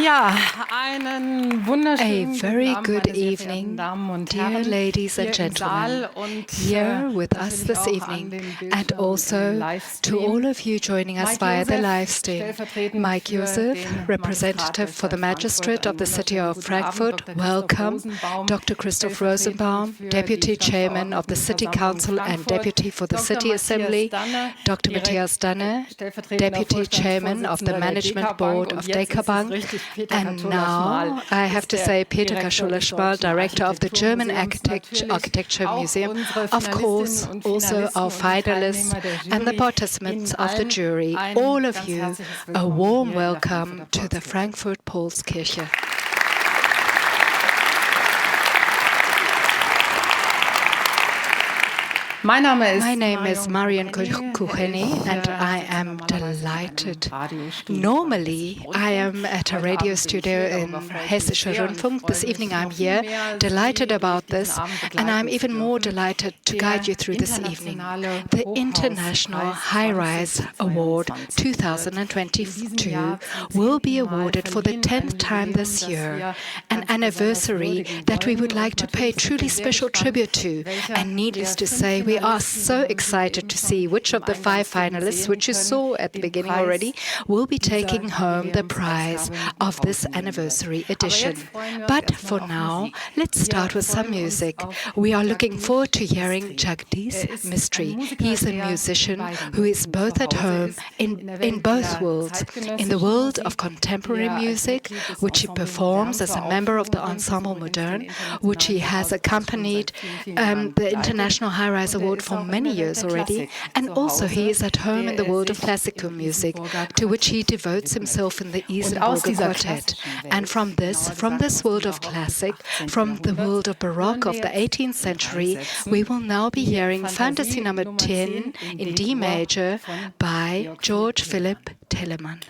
Ja, einen A wunderschönen very guten Abend, good meine sehr verehrten evening, Damen und dear Herren, ladies and hier im gentlemen, Saal und here with us natürlich this auch an evening, den and Bildschirmen also im to all Livestream. of you joining us Mike via the Josef, live stream. stellvertretend Mike für Josef, den Magistrat representative der for the Stadt Frankfurt. Magistrate of Einen the City wunderschönen of guten Abend, Frankfurt. Dr. Christoph Welcome, Rosenbaum, Dr. Christoph stellvertretend Rosenbaum, für die Deputy Chairman of the City Stadtverordnetenversammlung Council and Frankfurt, Deputy for the Dr. City Matthias Assembly, Danne, Dr. Matthias Danne, stellvertretender Deputy Chairman of the Vorstandsvorsitzender der Management DK Bank Board und of jetzt DK ist es Bank. richtig, Peter And Katula-Schmal now I have ist to der say Peter Direktor des Kaschuler-Schmal, Deutschen Director of the German Architekturmuseums, natürlich Architecture auch Museum, unsere of course, Finalistinnen und also Finalisten our und die finalists Teilnehmer der and the Jury. participants Ihnen of the allen jury, ein all of ganz you, herzliches a Willkommen warm hier in der welcome Frankfurter to the Paulskirche. Frankfurt Paulskirche. My name is Marion Kucheni, and I am delighted. Normally, I am at a radio studio in Hessischer Rundfunk. This evening I'm here, delighted about this, and I'm even more delighted to guide you through this evening. The International High Rise Award 2022 will be awarded for the 10th time this year, an anniversary that we would like to pay truly special tribute to, and needless to say, we are so excited to see which of the 5 finalists, which you saw at the beginning already, will be taking home the prize of this anniversary edition. But for now, let's start with some music. We are looking forward to hearing Jagdish Mistry. He is a musician who is both at home in both worlds, in the world of contemporary music, which he performs as a member of the Ensemble Modern, which he has accompanied the International High Rise Award for many years already, and also he is at home in the world of classical music, to which he devotes himself in the Isenburger Quartet. And from this world of classic, from the world of Baroque of the 18th century, we will now be hearing Fantasy Number 10 in D major by George Philipp Telemann.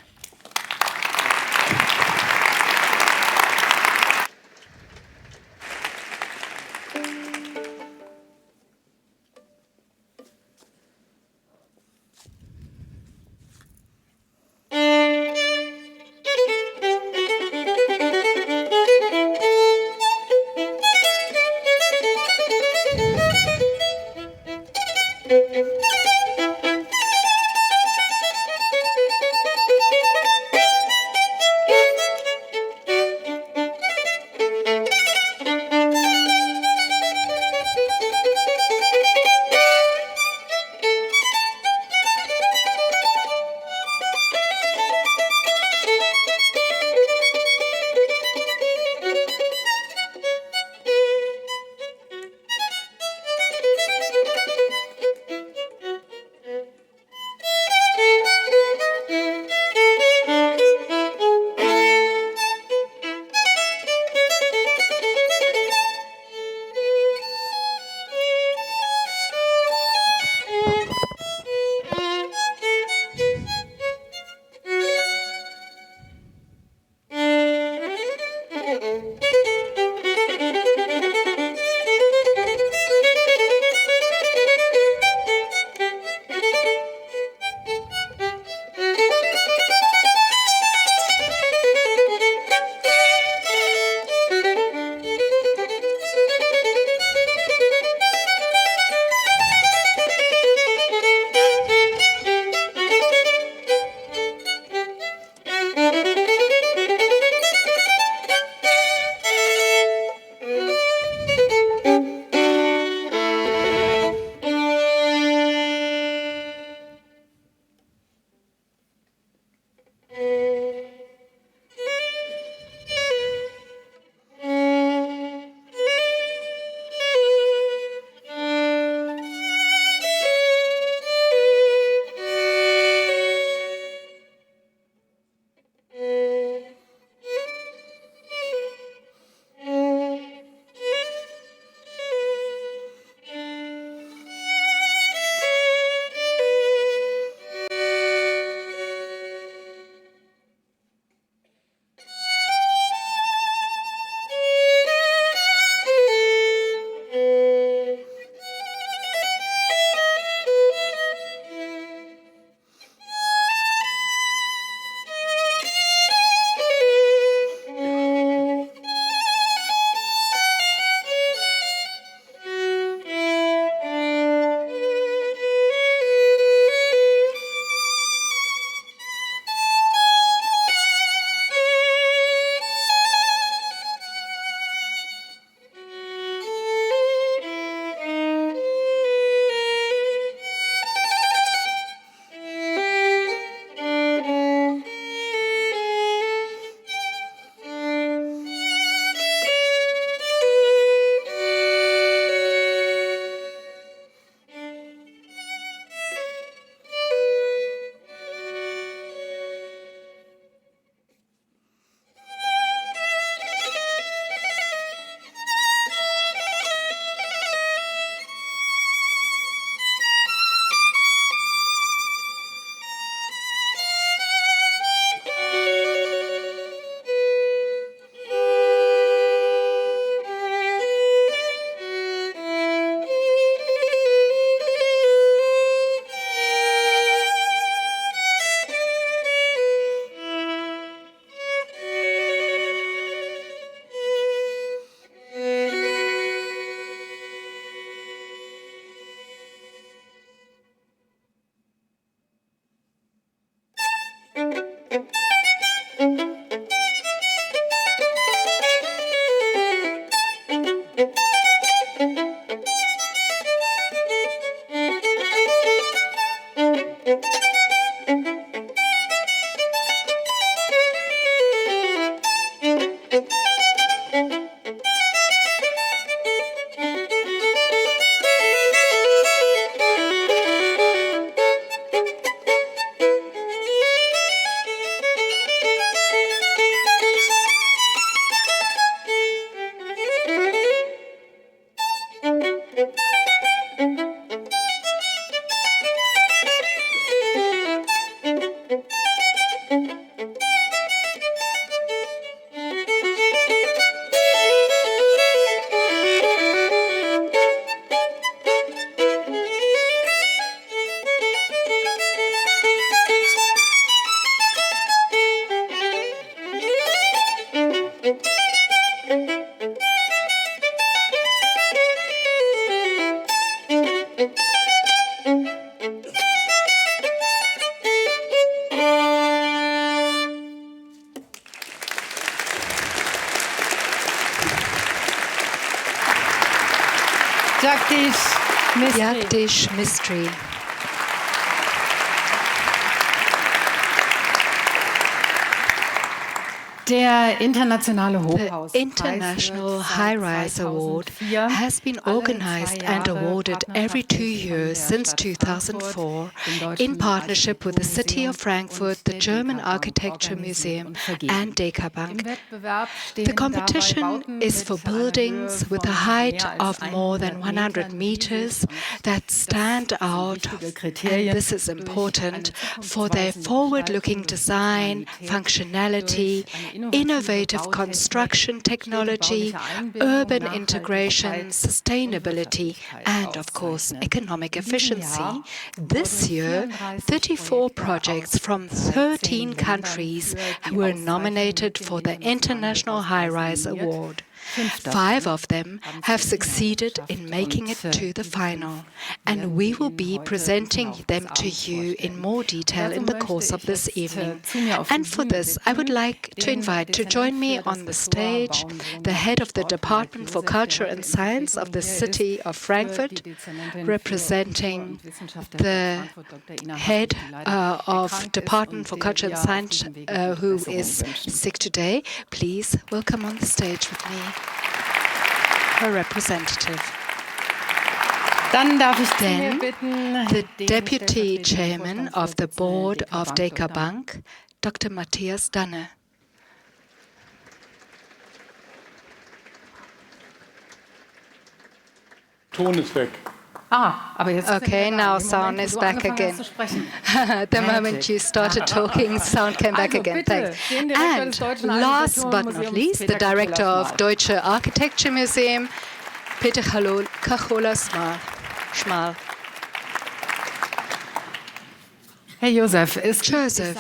Jagdish Mystery. Der internationale The International High Rise Award has been organized and awarded every 2 years since 2004 in partnership with the City of Frankfurt, the German Architecture Museum and DK Bank. The competition is for buildings with a height of more than 100 meters that stand out, and this is important, for their forward-looking design, functionality, innovative construction technology, urban integration, sustainability, and of course, economic efficiency. This year, 34 projects from 13 countries were nominated for the International High Rise Award. 5 of them have succeeded in making it to the final, and we will be presenting them to you in more detail in the course of this evening. And for this, I would like to invite to join me on the stage the head of the Department for Culture and Science of the City of Frankfurt, representing the head of Department for Culture and Science, who is sick today. Please welcome on the stage with me her representative. Dann darf ich Then bitten, the Deputy Chairman of the Board of DK Bank, Dr. Matthias Danne. Ton ist weg. Aber jetzt Okay, now sound is back again. The moment you started talking, sound came back again. Thanks. And last but not least, the director of Deutsche Architecture Museum, Peter Kachola-Schmal. Herr Josef, Joseph,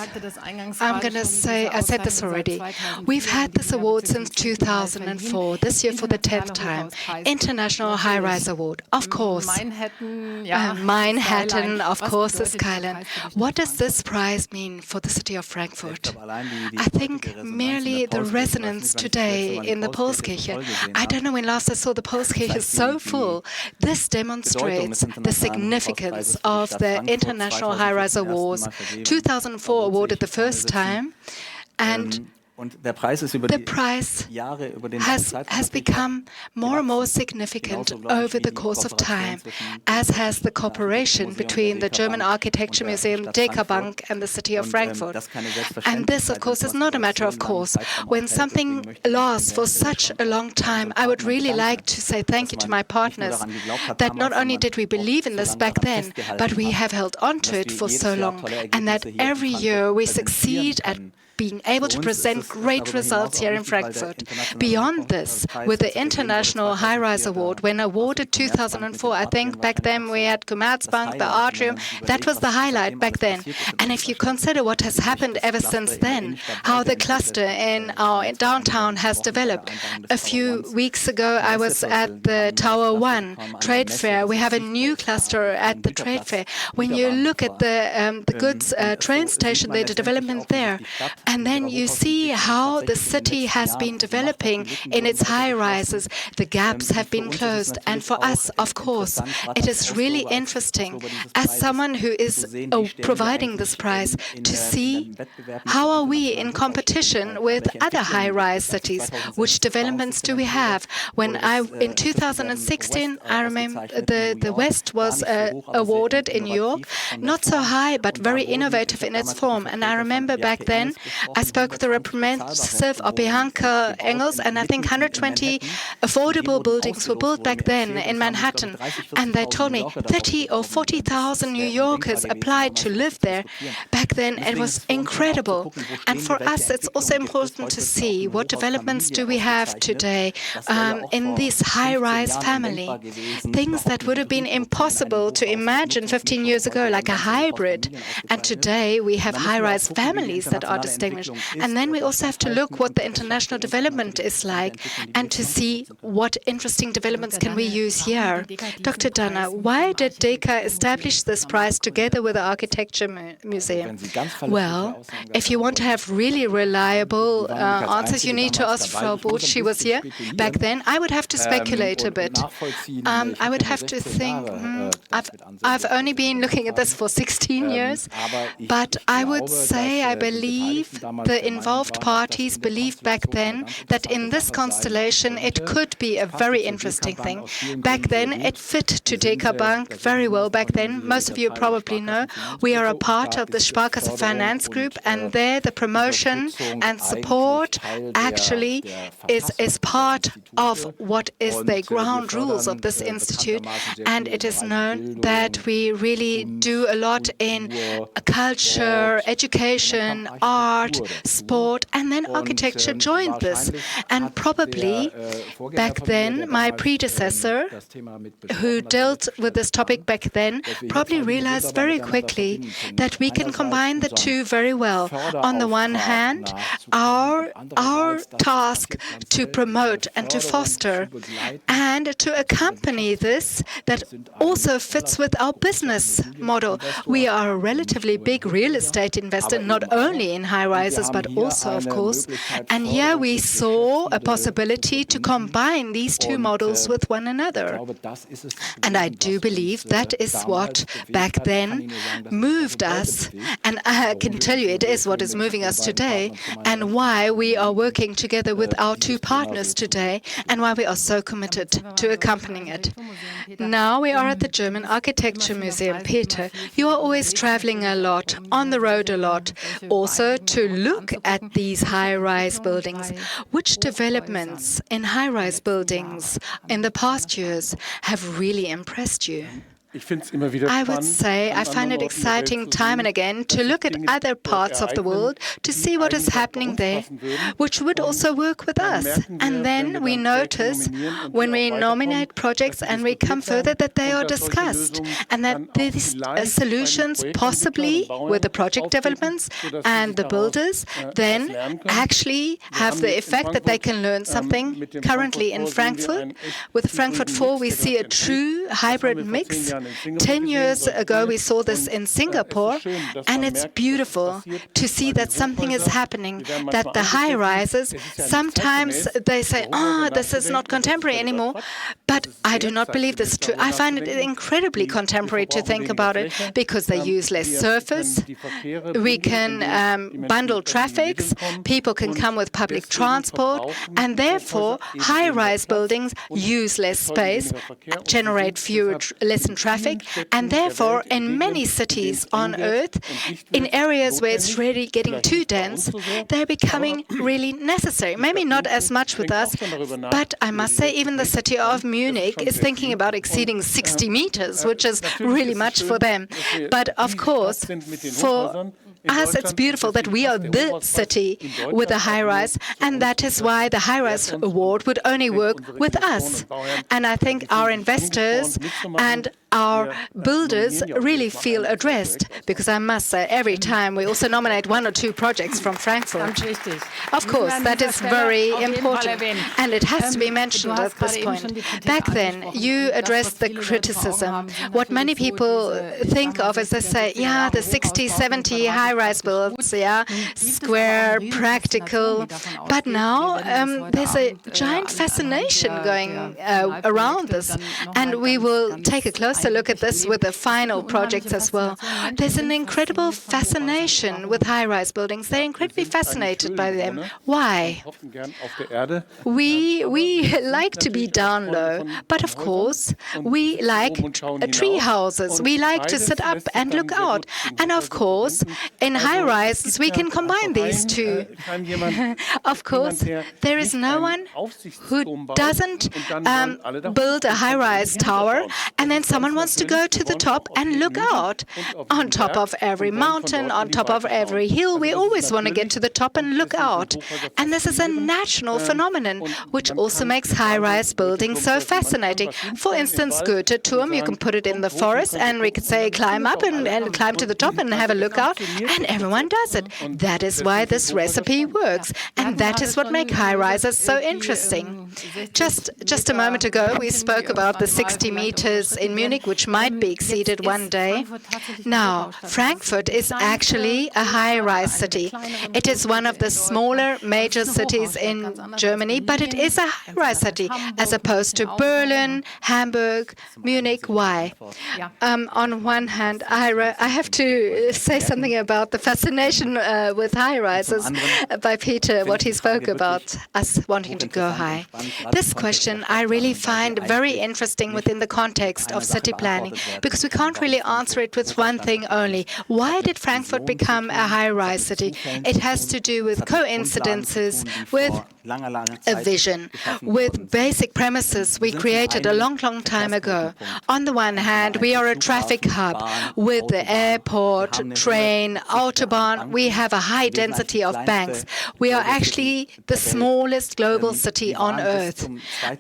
I'm going to say, I said this already. We've had this award since 2004, this year for the 10th time. International High Rise Award, of course. Manhattan, of course, the skyline. What does this prize mean for the city of Frankfurt? I think merely the resonance today in the Paulskirche. I don't know when last I saw the Paulskirche so full. This demonstrates the significance of the International High Rise Award. 2004 awarded the first time, and the prize has become more and more significant over the course of time, as has the cooperation between the German Architecture Museum, DK Bank, and the City of Frankfurt. And this, of course, is not a matter of course. When something lasts for such a long time, I would really like to say thank you to my partners, that not only did we believe in this back then, but we have held on to it for so long, and that every year we succeed at being able to present great results here in Frankfurt. Beyond this, with the International High Rise Award, when awarded 2004, I think back then we had Commerzbank, the Atrium, that was the highlight back then. And if you consider what has happened ever since then, how the cluster in our downtown has developed. A few weeks ago, I was at the Tower 1 trade fair. We have a new cluster at the trade fair. When you look at the goods train station, the development there, And then you see how the city has been developing in its high-rises. The gaps have been closed. And for us, of course, it is really interesting, as someone who is providing this prize, to see how are we in competition with other high-rise cities. Which developments do we have? In 2016, I remember the West was awarded in New York, not so high, but very innovative in its form. And I remember back then, I spoke with the representative of Bianca Engels, and I think 120 affordable buildings were built back then in Manhattan. And they told me 30 or 40,000 New Yorkers applied to live there. Back then, it was incredible. And for us, it's also important to see what developments do we have today in this high-rise family. Things that would have been impossible to imagine 15 years ago, like a hybrid. And today, we have high-rise families that are distinguished. And then we also have to look what the international development is like and to see what interesting developments can we use here. Dr. Danner, why did DECA establish this prize together with the Architecture Museum? Well, if you want to have really reliable answers, you need to ask Frau Both. She was here back then. I would have to speculate a bit. I would have to think, I've only been looking at this for 16 years, but I would say I believe the involved parties believed back then that in this constellation it could be a very interesting thing. Back then it fit to DECA Bank very well. Back then, most of you probably know, we are a part of the Sparkasse Finance Group, and there the promotion and support actually is part of what is the ground rules of this institute. And it is known that we really do a lot in culture, education, art, sport, and then architecture joined this. And probably back then, my predecessor, who dealt with this topic back then, probably realized very quickly that we can combine the two very well. On the one hand, our task to promote and to foster and to accompany this that also fits with our business model. We are a relatively big real estate investor, not only in high-rises, but also, of course. And here we saw a possibility to combine these two models with one another. And I do believe that is what back then moved us. And I can tell you it is what is moving us today, and why we are working together with our two partners today, and why we are so committed to accompanying it. Now we are at the German Architecture Museum. Peter, you are always traveling a lot, on the road a lot, also to look at these high-rise buildings. Which developments in high-rise buildings in the past years have really impressed you? I would say I find it exciting time and again to look at other parts of the world to see what is happening there, which would also work with us. And then we notice when we nominate projects and we come further that they are discussed and that these solutions, possibly with the project developments and the builders, then actually have the effect that they can learn something. Currently in Frankfurt, with Frankfurt 4, we see a true hybrid mix. 10 years ago, we saw this in Singapore, and it's beautiful to see that something is happening, that the high-rises, sometimes they say, this is not contemporary anymore, but I do not believe this is true. I find it incredibly contemporary to think about it, because they use less surface, we can bundle traffics, people can come with public transport, and therefore high-rise buildings use less space, generate less traffic, and therefore in many cities on Earth, in areas where it's really getting too dense, they're becoming really necessary. Maybe not as much with us, but I must say even the city of Munich is thinking about exceeding 60 meters, which is really much for them. But of course, for us, it's beautiful that we are the city with a high-rise, and that is why the high-rise award would only work with us. And I think our investors and our builders really feel addressed, because I must say, every time we also nominate one or two projects from Frankfurt. Of course, that is very important, and it has to be mentioned at this point. Back then, you addressed the criticism. What many people think of is they say, yeah, the 60, 70 high high-rise builds, square, practical. But now there's a giant fascination going around this, and we will take a closer look at this with the final projects as well. There's an incredible fascination with high-rise buildings. They're incredibly fascinated by them. Why? We like to be down low, but of course we like tree houses. We like to sit up and look out. And of course, in high-rises we can combine these two. Of course, there is no one who doesn't build a high-rise tower and then someone wants to go to the top and look out. On top of every mountain, on top of every hill, we always want to get to the top and look out. And this is a natural phenomenon, which also makes high-rise building so fascinating. For instance, Goethe-Turm, you can put it in the forest, and we could say climb up and climb to the top and have a look out, and everyone does it. That is why this recipe works, and that is what makes high-rises so interesting. Just a moment ago, we spoke about the 60 meters in Munich, which might be exceeded one day. Now, Frankfurt is actually a high-rise city. It is one of the smaller major cities in Germany, but it is a high-rise city, as opposed to Berlin, Hamburg, Munich. Why? On one hand, I have to say something about the fascination with high-rises by Peter, what he spoke about us wanting to go high. This question I really find very interesting within the context of city planning, because we can't really answer it with one thing only. Why did Frankfurt become a high-rise city? It has to do with coincidences, with a vision, with basic premises we created a long, long time ago. On the one hand, we are a traffic hub with the airport, train, autobahn. We have a high density of banks. We are actually the smallest global city on Earth.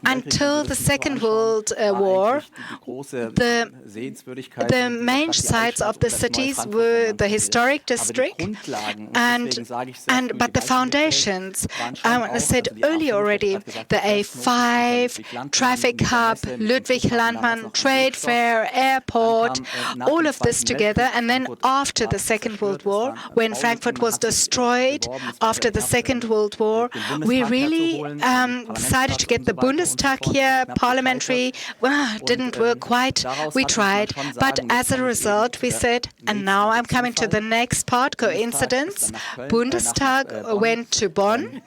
Until the Second World War, the main sites of the cities were the historic district, but the foundations, I said earlier already, the A5, traffic hub, Ludwig Landmann, trade fair, airport, all of this together. And then after the Second World War, when Frankfurt was destroyed after the Second World War, we really decided to get the Bundestag here, parliamentary. Well, didn't work quite. We tried. But as a result, we said, and now I'm coming to the next part, coincidence. Bundestag went to Bonn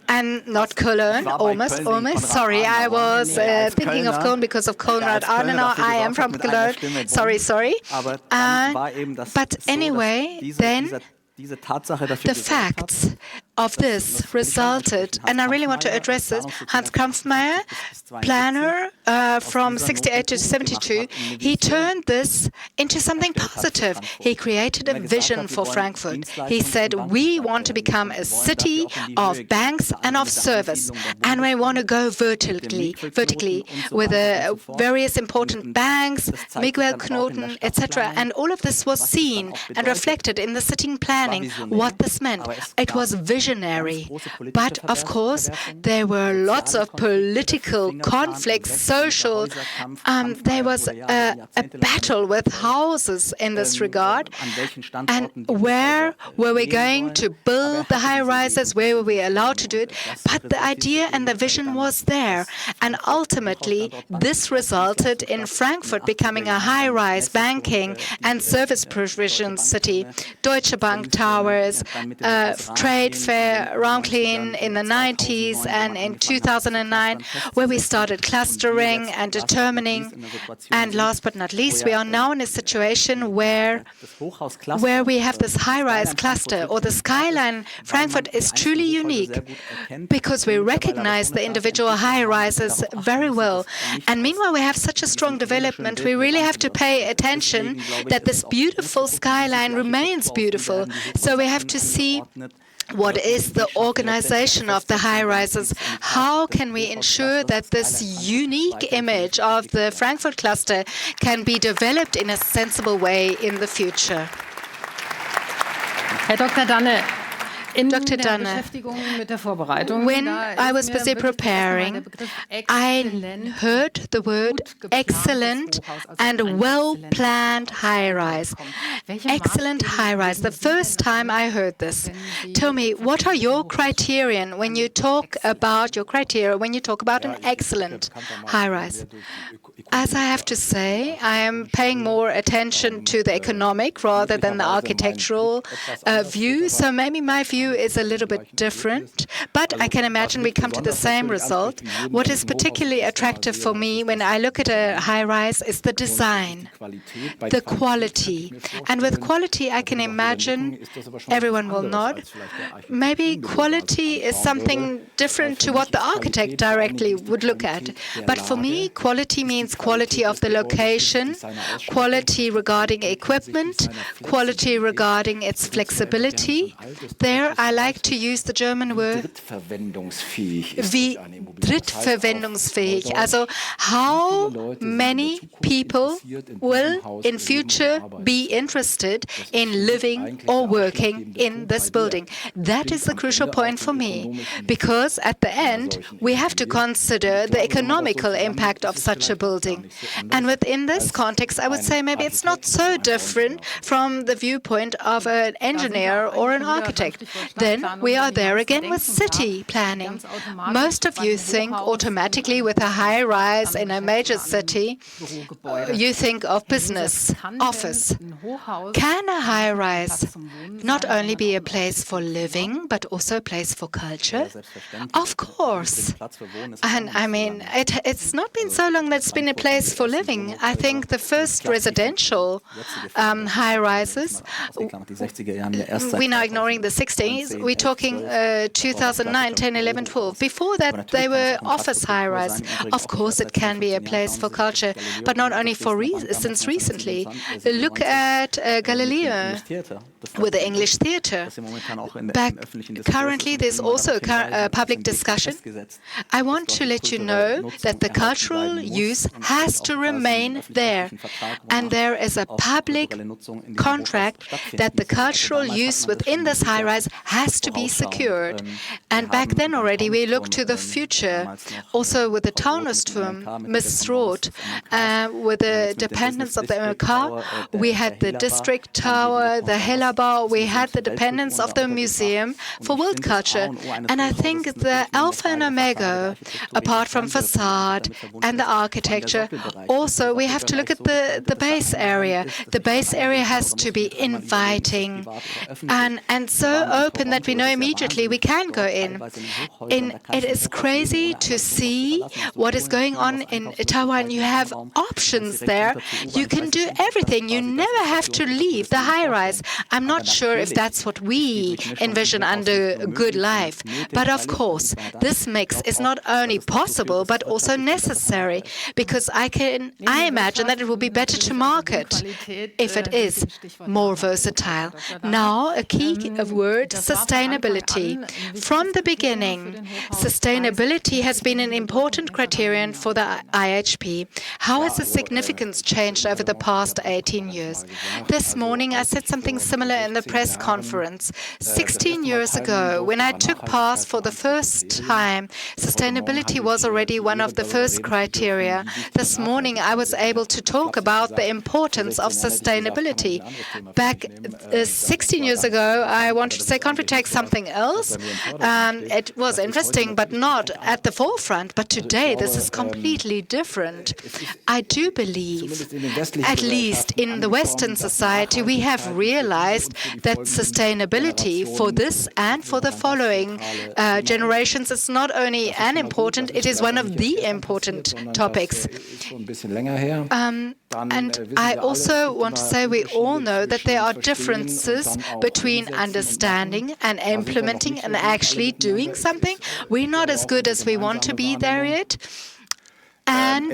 and not Cologne, almost. Sorry, I was thinking of Cologne because of Konrad Adenauer. I am from Cologne. Sorry. But anyway, then the facts of this resulted, and I really want to address this. Hans Kampfmeier, planner from 68 to 72, he turned this into something positive. He created a vision for Frankfurt. He said, we want to become a city of banks and of service, and we want to go vertically with various important banks, Miguel Knoten, etc. And all of this was seen and reflected in the city planning, what this meant. It was visionary. But of course, there were lots of political conflicts, social. There was a battle with houses in this regard. And where were we going to build the high-rises? Where were we allowed to do it? But the idea and the vision was there. And ultimately, this resulted in Frankfurt becoming a high-rise banking and service provision city. Deutsche Bank towers, trade fair, Raumklein in the 90s and in 2009, where we started clustering and determining. And last but not least, we are now in a situation where we have this high-rise cluster, or the skyline. Frankfurt is truly unique because we recognize the individual high-rises very well. And meanwhile, we have such a strong development, we really have to pay attention that this beautiful skyline remains beautiful. So we have to see what is the organization of the high-rises? How can we ensure that this unique image of the Frankfurt cluster can be developed in a sensible way in the future? Herr Dr. Danne, Dr. Danne, when I was busy preparing, I heard the word excellent and well-planned high-rise. Excellent high-rise. The first time I heard this. Tell me, what are your criterion when you talk about an excellent high-rise? As I have to say, I am paying more attention to the economic rather than the architectural view, so maybe my view is a little bit different, but I can imagine we come to the same result. What is particularly attractive for me when I look at a high-rise is the design, the quality. And with quality, I can imagine, everyone will nod, maybe quality is something different to what the architect directly would look at. But for me, quality means quality of the location, quality regarding equipment, quality regarding its flexibility. There, I like to use the German word wie drittverwendungsfähig. Also, how many people will in future be interested in living or working in this building? That is the crucial point for me, because at the end, we have to consider the economical impact of such a building. And within this context, I would say maybe it's not so different from the viewpoint of an engineer or an architect. Then we are there again with city planning. Most of you think automatically with a high rise in a major city, you think of business, office. Can a high rise not only be a place for living, but also a place for culture? Of course. And I mean, it's not been so long that it's been a place for living. I think the first residential high rises, we're now ignoring the 60s, we're talking 2009, 10, 11, 12. Before that, they were office high rise. Of course, it can be a place for culture, but not only since recently. Look at Galileo with the English theatre. Currently, there's also a public discussion. I want to let you know that the cultural use has to remain there. And there is a public contract that the cultural use within this high-rise has to be secured. And back then already, we looked to the future. Also with the Taunusturm, Mrs. Roth, with the dependence of the MK, we had the district tower, the Hellerbau, we had the dependence of the museum for world culture. And I think the alpha and omega, apart from facade and the architecture, also we have to look at the base area. The base area has to be inviting and so open that we know immediately we can go in. It is crazy to see what is going on in Taiwan. You have options there. You can do everything. You never have to leave the high-rise. I'm not sure if that's what we envision under a good life. But of course, this mix is not only possible, but also necessary, because I imagine that it will be better to market if it is more versatile. Now, a key word, sustainability. From the beginning, sustainability has been an important criterion for the IHP. How has the significance changed over the past 18 years? This morning, I said something similar in the press conference. 16 years ago, when I took part for the first time, sustainability was already one of the first criteria. This morning, I was able to talk about the importance of sustainability. Back 16 years ago, I wanted to say, can't we take something else? It was interesting, but not at the forefront. But today, this is completely different. I do believe, at least in the Western society, we have realized that sustainability for this and for the following generations is not only an important, it is one of the important topics. And I also want to say we all know that there are differences between understanding and implementing and actually doing something. We're not as good as we want to be there yet. And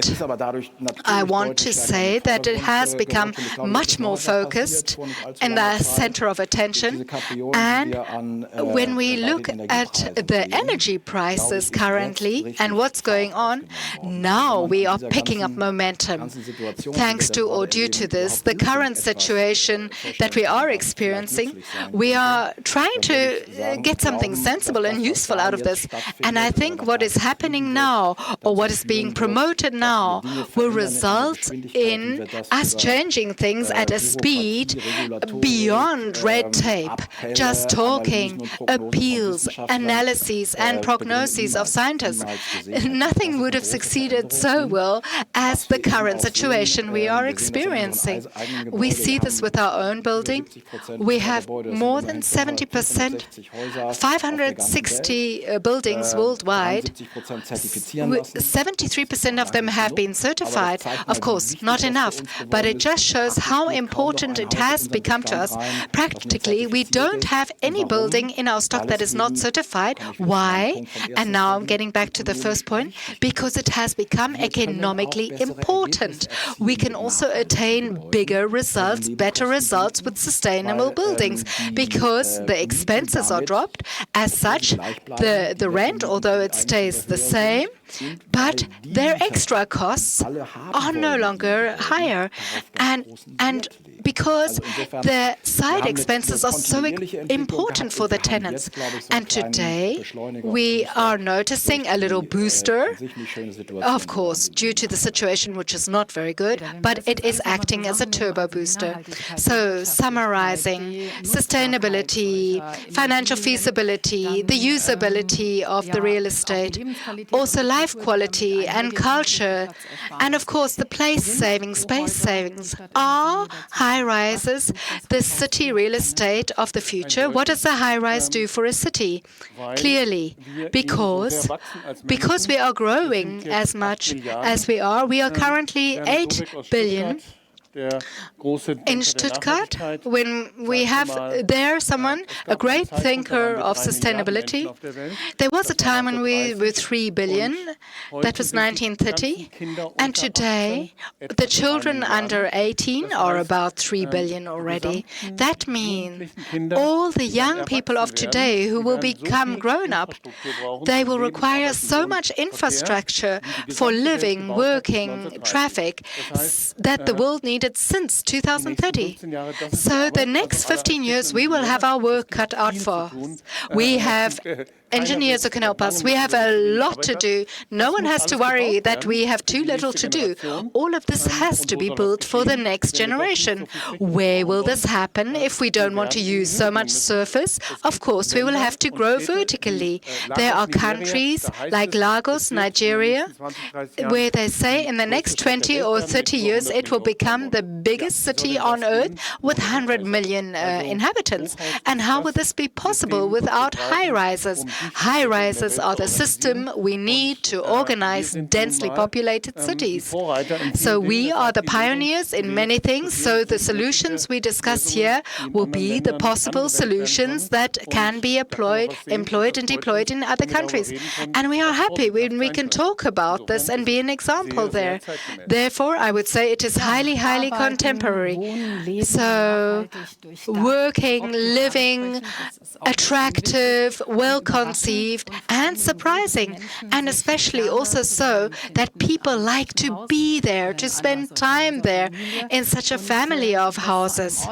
I want to say that it has become much more focused in the center of attention. And when we look at the energy prices currently and what's going on, now we are picking up momentum. Thanks to or due to this, the current situation that we are experiencing, we are trying to get something sensible and useful out of this. And I think what is happening now, or what is being promoted now, will result in us changing things at a speed beyond red tape. Just talking, appeals, analyses, and prognoses of scientists. Nothing would have succeeded so well as the current situation we are experiencing. We see this with our own building. We have more than 70%, 560 buildings worldwide. 73% of them have been certified. Of course, not enough, but it just shows how important it has become to us. Practically, we don't have any building in our stock that is not certified. Why? And now I'm getting back to the first point. Because it has become economically important. We can also attain bigger results, better results with sustainable buildings because the expenses are dropped. As such, the rent, although it stays the same, but their extra costs are no longer higher. And because the side expenses are so important for the tenants. And today, we are noticing a little booster, of course, due to the situation, which is not very good, but it is acting as a turbo booster. So, summarizing, sustainability, financial feasibility, the usability of the real estate, also life quality and culture, and of course, the place savings, space savings are high-rises, the city real estate of the future. What does a high-rise do for a city? Clearly, because we are growing as much as we are currently 8 billion in Stuttgart, when we have there someone, a great thinker of sustainability. There was a time when we were 3 billion, that was 1930, and today the children under 18 are about 3 billion already. That means all the young people of today who will become grown up, they will require so much infrastructure for living, working, traffic, that the world needed since 2030. So the next 15 years, we will have our work cut out for us. We have engineers who can help us. We have a lot to do. No one has to worry that we have too little to do. All of this has to be built for the next generation. Where will this happen if we don't want to use so much surface? Of course, we will have to grow vertically. There are countries like Lagos, Nigeria, where they say in the next 20 or 30 years it will become the biggest city on earth with 100 million inhabitants. And how will this be possible without high-rises? High-rises are the system we need to organize densely populated cities. So we are the pioneers in many things. So the solutions we discuss here will be the possible solutions that can be employed and deployed in other countries. And we are happy when we can talk about this and be an example there. Therefore, I would say it is highly, highly contemporary. So working, living, attractive, well-conceived and surprising, and especially also so that people like to be there, to spend time there in such a family of houses,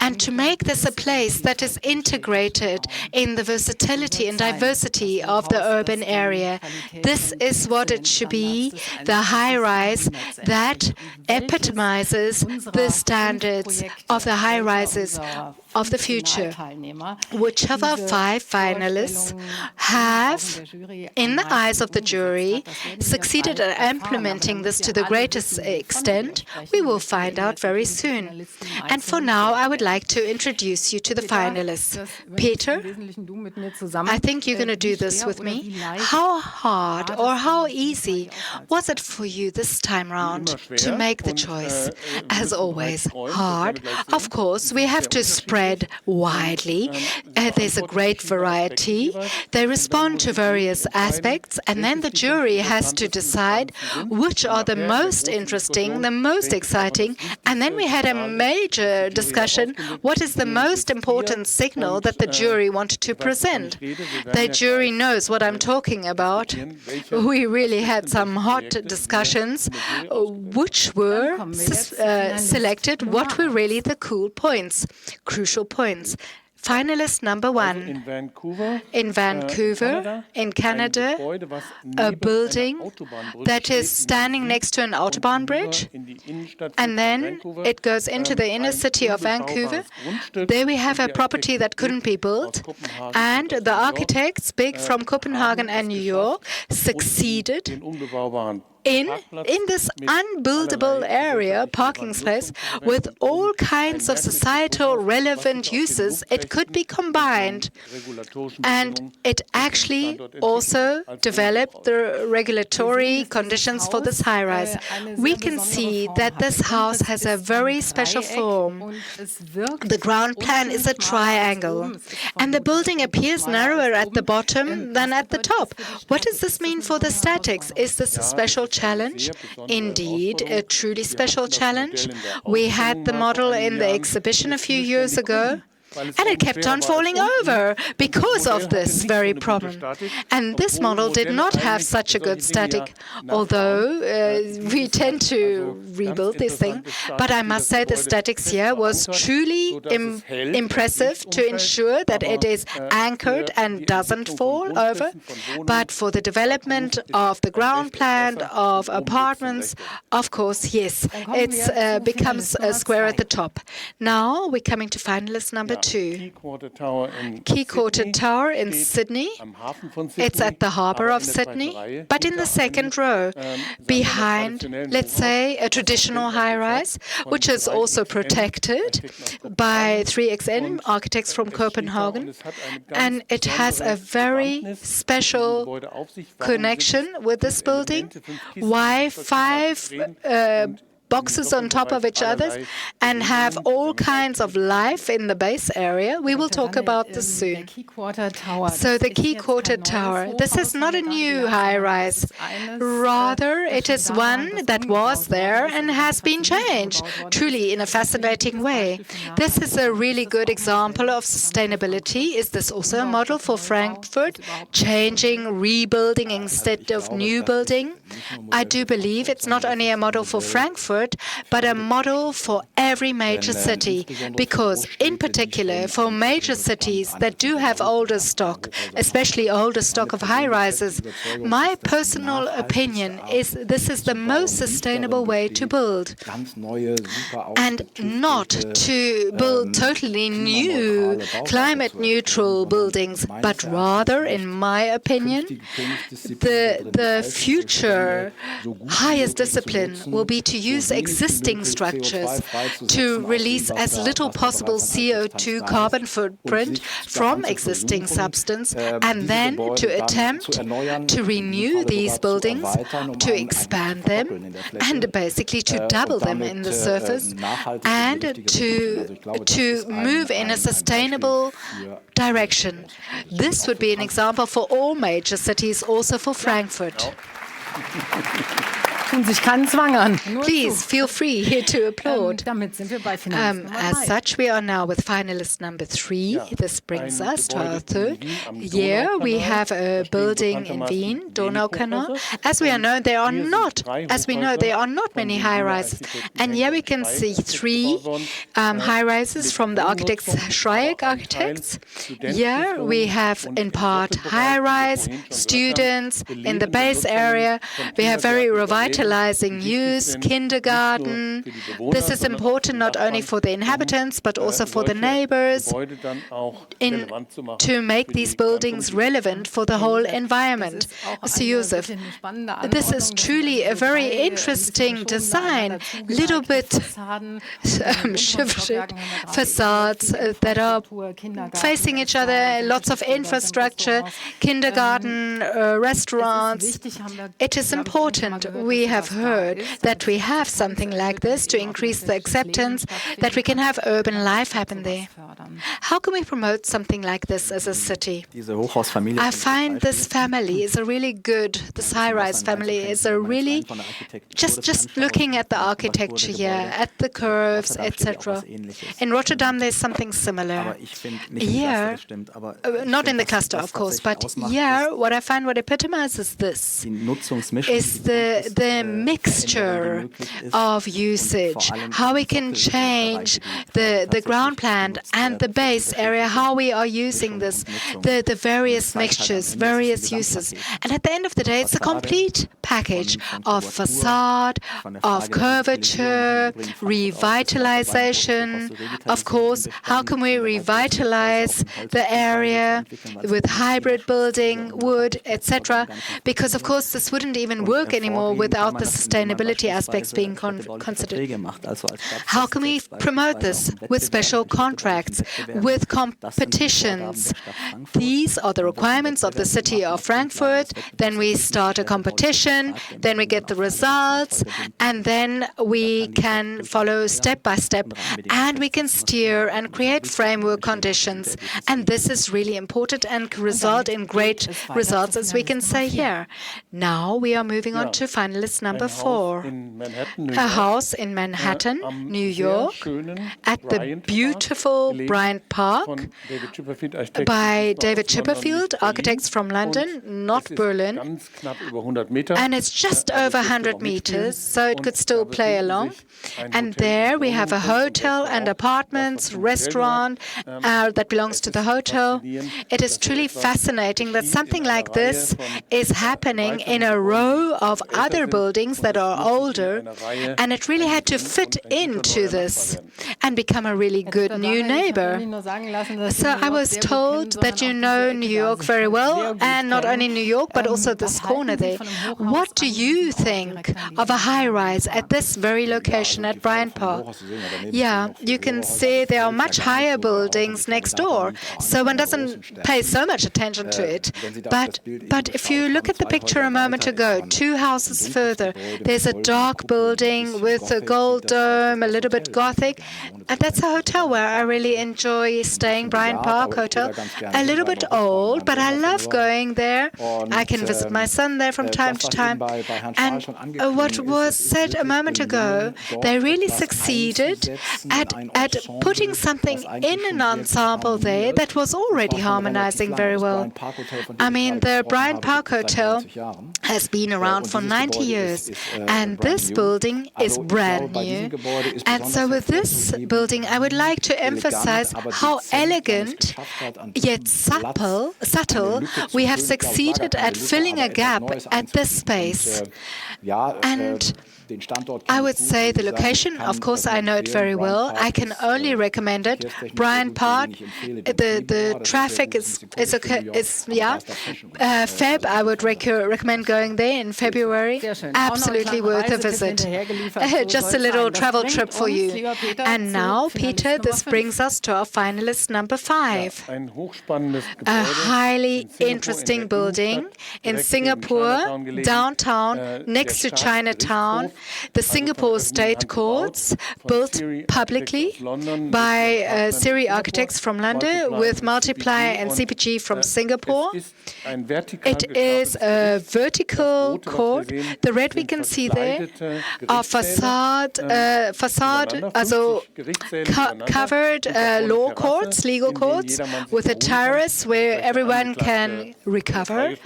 and to make this a place that is integrated in the versatility and diversity of the urban area. This is what it should be, the high-rise that epitomizes the standards of the high-rises of the future. Which of our 5 finalists have, in the eyes of the jury, succeeded at implementing this to the greatest extent? We will find out very soon. And for now, I would like to introduce you to the finalists. Peter, I think you're going to do this with me. How hard or how easy was it for you this time round to make the choice? As always, hard. Of course, we have to spread decide widely. There's a great variety. They respond to various aspects, and then the jury has to decide which are the most interesting, the most exciting. And then we had a major discussion, what is the most important signal that the jury wanted to present? The jury knows what I'm talking about. We really had some hot discussions, which were selected, what were really the cool points, crucial points. Finalist number one. In Vancouver, in Canada, a building that is standing next to an Autobahn bridge, and then it goes into the inner city of Vancouver. There we have a property that couldn't be built, and the architects, big from Copenhagen and New York, succeeded in this unbuildable area, parking space, with all kinds of societal relevant uses. It could be combined, and it actually also developed the regulatory conditions for this high-rise. We can see that this house has a very special form. The ground plan is a triangle, and the building appears narrower at the bottom than at the top. What does this mean for the statics? Is this a special challenge? Indeed, a truly special challenge. We had the model in the exhibition a few years ago, and it kept on falling over because of this very problem. And this model did not have such a good static, although we tend to rebuild this thing. But I must say the statics here was truly impressive to ensure that it is anchored and doesn't fall over. But for the development of the ground plan of apartments, of course, yes, it becomes a square at the top. Now we're coming to finalist number 2. Quay Quarter Tower in Sydney. It's at the harbour of Sydney, but in the second row, behind, let's say, a traditional high-rise, which is also protected by 3XN architects from Copenhagen, and it has a very special connection with this building. Why 5 boxes on top of each other and have all kinds of life in the base area? We will talk about this soon. So the Quay Quarter Tower, this is not a new high-rise. Rather, it is one that was there and has been changed, truly in a fascinating way. This is a really good example of sustainability. Is this also a model for Frankfurt? Changing, rebuilding instead of new building? I do believe it's not only a model for Frankfurt, but a model for every major city, because in particular for major cities that do have older stock, especially older stock of high-rises, my personal opinion is this is the most sustainable way to build, and not to build totally new climate-neutral buildings, but rather, in my opinion, the future highest discipline will be to use existing structures to release as little possible CO2 carbon footprint from existing substance, and then to attempt to renew these buildings, to expand them, and basically to double them in the surface, and to move in a sustainable direction. This would be an example for all major cities, also for Frankfurt. Please feel free here to applaud. As such, we are now with finalist number 3. This brings us to our third year. We have a building in Wien, Donaukanal. As we know, there are not many high-rises. And here we can see 3 high-rises from the architects, Schreieck architects. Here we have in part high-rise, students in the base area. We have very revitalizing use, kindergarten. This is important not only for the inhabitants, but also for the neighbors, to make these buildings relevant for the whole environment. Mr. Josef, this is truly a very interesting design, little bit shivering facades that are facing each other, lots of infrastructure, kindergarten, restaurants. It is important. We we have heard that we have something like this to increase the acceptance that we can have urban life happen there. How can we promote something like this as a city? I find this family is a really good, this high-rise family is a really, just looking at the architecture here, at the curves, etc. In Rotterdam, there's something similar. Here, not in the cluster, of course, but here, what I find what epitomizes this is the mixture of usage, how we can change the ground plan and the base area, how we are using this, the various mixtures, various uses. And at the end of the day, it's a complete package of facade, of curvature, revitalization. Of course, how can we revitalize the area with hybrid building, wood, etc.? Because, of course, this wouldn't even work anymore without the sustainability aspects being considered. How can we promote this? With special contracts, with competitions. These are the requirements of the city of Frankfurt. Then we start a competition, then we get the results, and then we can follow step by step, and we can steer and create framework conditions. And this is really important and result in great results, as we can say here. Now we are moving on to finalist number 4. A house in Manhattan, New York, at the beautiful Bryant Park by David Chipperfield, architects from London, not Berlin. And it's just over 100 meters, so it could still play along. And there we have a hotel and apartments, restaurant that belongs to the hotel. It is truly fascinating that something like this is happening in a row of other buildings that are older, and it really had to fit into this and become a really good new neighbor. So I was told that you know New York very well, and not only New York, but also this corner there. What do you think of a high-rise at this very location at Bryant Park? Yeah, you can see there are much higher buildings next door, so one doesn't pay so much attention to it. But if you look at the picture a moment ago, 2 houses further, there's a dark building with a gold dome, a little bit Gothic, and that's a hotel where I really enjoy staying, Bryant Park Hotel. A little bit old, but I love going there. I can visit my son there from time to time. And what was said a moment ago, they really succeeded at putting something in an ensemble there that was already harmonizing very well. I mean, the Bryant Park Hotel has been around for 90 years, and this building is brand new. And so with this building, I would like to emphasize how elegant yet subtle we have succeeded at filling a gap at this space. And I would say the location, of course, I know it very well. I can only recommend it. Bryant Park, the traffic is okay. Feb, I would recommend going there in February. Absolutely worth a visit. Just a little travel trip for you. And now, Peter, this brings us to our finalist number 5. A highly interesting building in Singapore, downtown, next to Chinatown. The Singapore State Courts, built publicly by Siri architects from London with Multiply and CPG from Singapore. It is a vertical court. The red we can see there are facade, also covered law courts, legal courts, with a terrace where everyone can recover,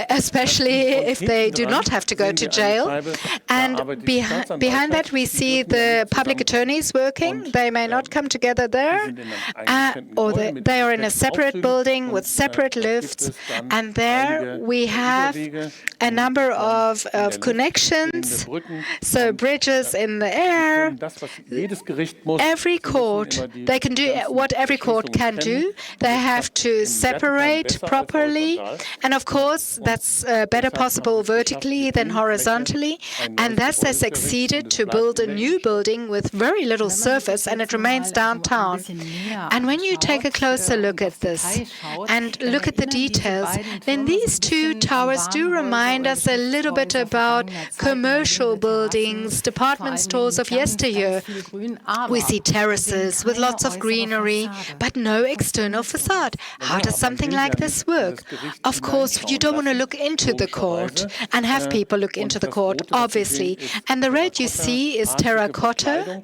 especially if they do not have to go to jail. And behind that, we see the public attorneys working. They may not come together there, or they are in a separate building with separate lifts. And there we have a number of connections, so bridges in the air. Every court, they can do what every court can do. They have to separate properly. And of course, that's better possible vertically than horizontally. And thus they succeeded to build a new building with very little surface, and it remains downtown. And when you take a closer look at this and look at the details, then these 2 towers do remind us a little bit about about commercial buildings, department stores of yesteryear. We see terraces with lots of greenery, but no external facade. How does something like this work? Of course, you don't want to look into the court and have people look into the court, obviously. And the red you see is terracotta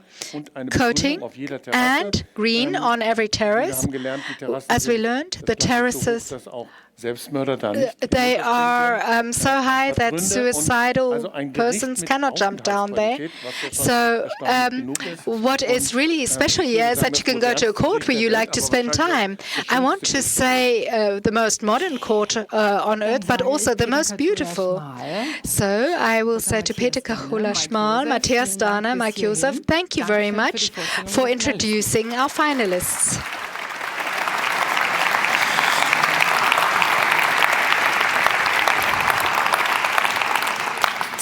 coating and green on every terrace. As we learned, the terraces, they are so high that suicidal persons cannot jump down there. So what is really special here is that you can go to a court where you like to spend time. I want to say the most modern court on earth, but also the most beautiful. So I will say to Peter Kachula-Schmal, Matthias Dahner, Mike Joseph, thank you very much for introducing our finalists.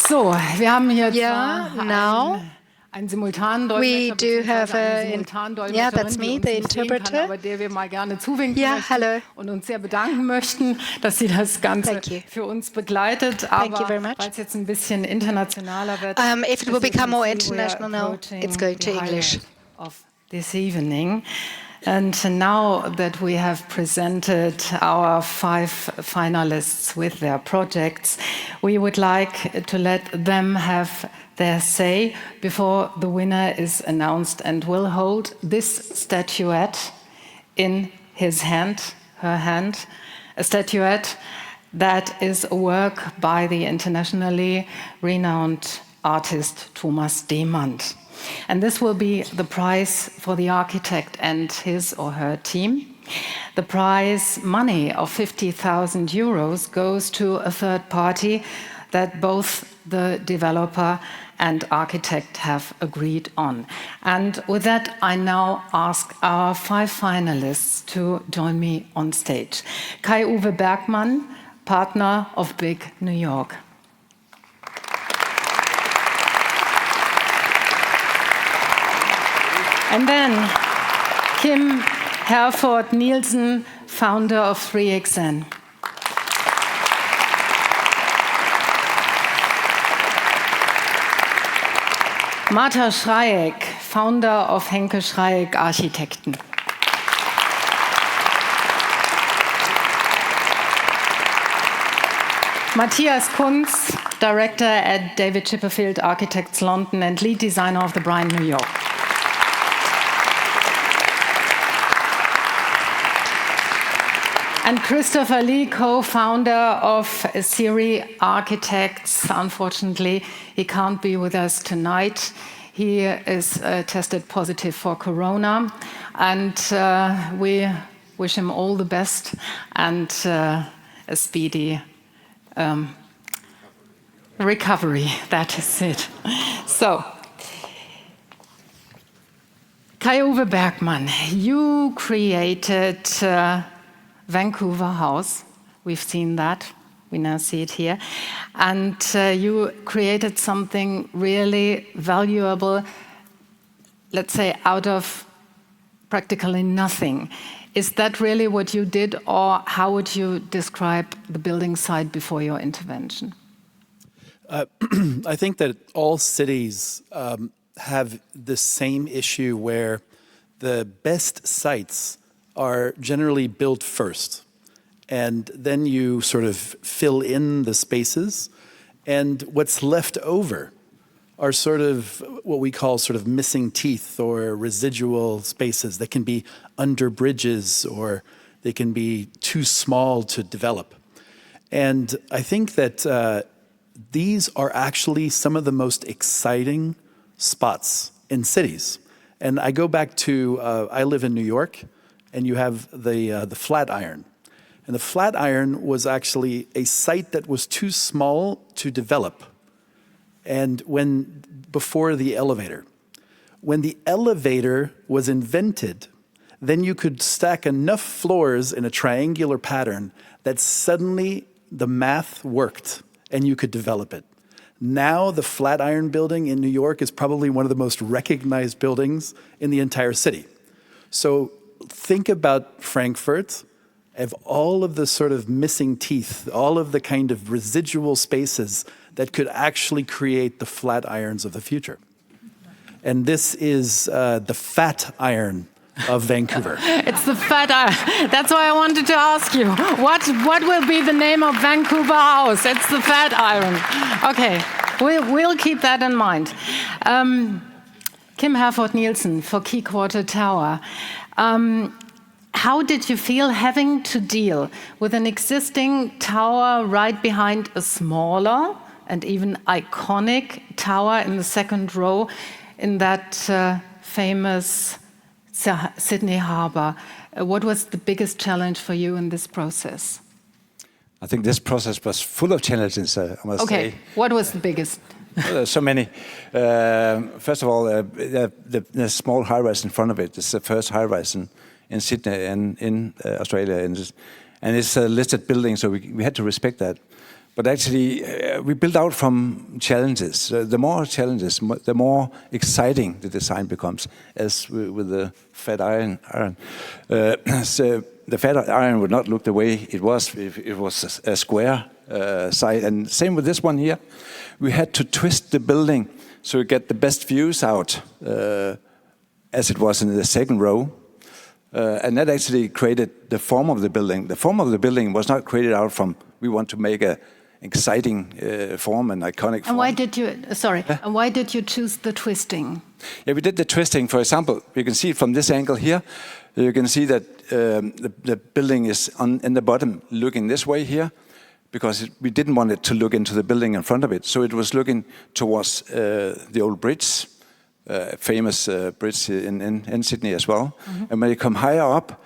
So, wir haben hier now einen Simultandolmetscher, we do have yeah, that's me, the interpreter. Aber der wir mal gerne zuwinken hello. Und uns sehr bedanken möchten, dass sie das Ganze für uns begleitet. Aber weil es jetzt ein bisschen internationaler wird, if it will become more international now, it's going to English. Of this evening. And now that we have presented our 5 finalists with their projects, we would like to let them have their say before the winner is announced, and will hold this statuette in his hand, her hand, a statuette that is a work by the internationally renowned artist Thomas Demand. And this will be the prize for the architect and his or her team. The prize money of 50,000 euros goes to a third party that both the developer and architect have agreed on. And with that, I now ask our 5 finalists to join me on stage. Kai-Uwe Bergmann, partner of Big New York. And then Kim Herford Nielsen, founder of 3XN. Martha Schreieck, founder of Henke Schreieck Architekten. Matthias Kunz, director at David Chipperfield Architects London and lead designer of the Bryant New York. And Christopher Lee, co-founder of Siri Architects. Unfortunately, he can't be with us tonight. He is tested positive for corona, and we wish him all the best and a speedy recovery. That is it. So, Kai-Uwe Bergmann, you created Vancouver House. We've seen that. We now see it here. And you created something really valuable, let's say, out of practically nothing. Is that really what you did, or how would you describe the building site before your intervention? I think that all cities have the same issue where the best sites are generally built first, and then you sort of fill in the spaces, and what's left over are sort of what we call sort of missing teeth or residual spaces that can be under bridges, or they can be too small to develop. And I think that these are actually some of the most exciting spots in cities. And I go back to, I live in New York, and you have the Flatiron. And the Flatiron was actually a site that was too small to develop. And before the elevator. When the elevator was invented, then you could stack enough floors in a triangular pattern that suddenly the math worked and you could develop it. Now the Flatiron building in New York is probably one of the most recognized buildings in the entire city. So think about Frankfurt, of all of the sort of missing teeth, all of the kind of residual spaces that could actually create the flat irons of the future. And this is the fat iron of Vancouver. It's the fat iron. That's why I wanted to ask you, what will be the name of Vancouver House? It's the fat iron. Okay, we'll keep that in mind. Kim Herford-Nielsen for Key Quarter Tower. How did you feel having to deal with an existing tower right behind a smaller and even iconic tower in the second row in that famous Sydney Harbour? What was the biggest challenge for you in this process? I think this process was full of challenges, I must say. Okay, what was the biggest? So many. First of all, the small high-rise in front of it is the first high-rise in Sydney and in Australia. And it's a listed building, so we had to respect that. But actually, we built out from challenges. The more challenges, the more exciting the design becomes, as with the fat iron. So the fat iron would not look the way it was if it was a square site. And same with this one here. We had to twist the building so we get the best views out, as it was in the second row. And that actually created the form of the building. The form of the building was not created out from, we want to make a exciting form, an iconic form. And why did you, and why did you choose the twisting? Yeah, we did the twisting. For example, you can see it from this angle here. You can see that the building is in the bottom looking this way here, because we didn't want it to look into the building in front of it. So it was looking towards the old bridge, famous bridge in Sydney as well. Mm-hmm. And when you come higher up,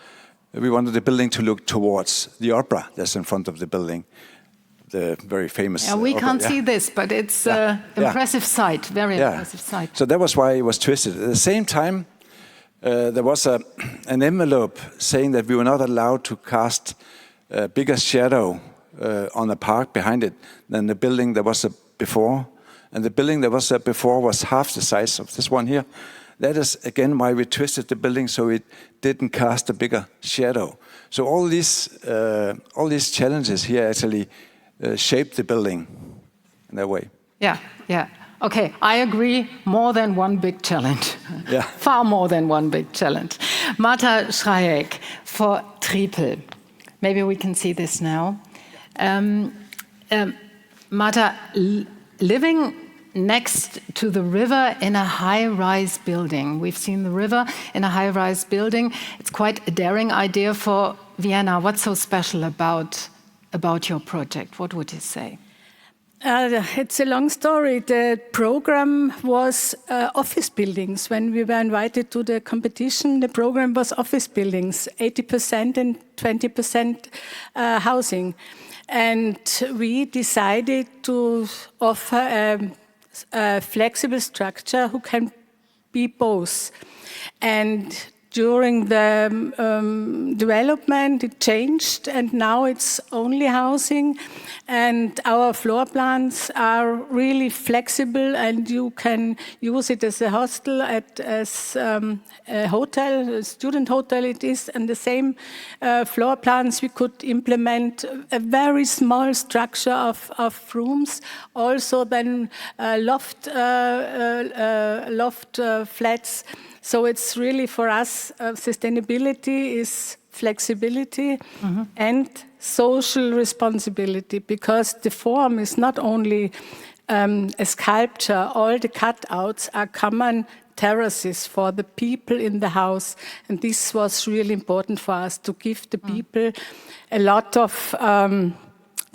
we wanted the building to look towards the opera that's in front of the building. The very famous. Yeah, we can't see this, but it's impressive sight, very impressive sight. So that was why it was twisted. At the same time, there was an envelope saying that we were not allowed to cast a bigger shadow on the park behind it than the building that was before. And the building that was before was half the size of this one here. That is, again, why we twisted the building so it didn't cast a bigger shadow. So all these challenges here actually shape the building in that way. Yeah, yeah. Okay, I agree, more than one big challenge. Yeah. Far more than one big challenge. Marta Schrajek for Triepel. Maybe we can see this now. Marta, living next to the river in a high-rise building. We've seen the river in a high-rise building. It's quite a daring idea for Vienna. What's so special about your project? What would you say? It's a long story. The program was office buildings. When we were invited to the competition, the program was office buildings, 80% and 20% housing. And we decided to offer a flexible structure who can be both. And during the development, it changed, and now it's only housing. And our floor plans are really flexible, and you can use it as a hostel, as a hotel, a student hotel it is. And the same floor plans, we could implement a very small structure of rooms. Also then loft flats. So it's really for us, sustainability is flexibility and social responsibility, because the form is not only a sculpture. All the cutouts are common terraces for the people in the house. And this was really important for us, to give the people a lot of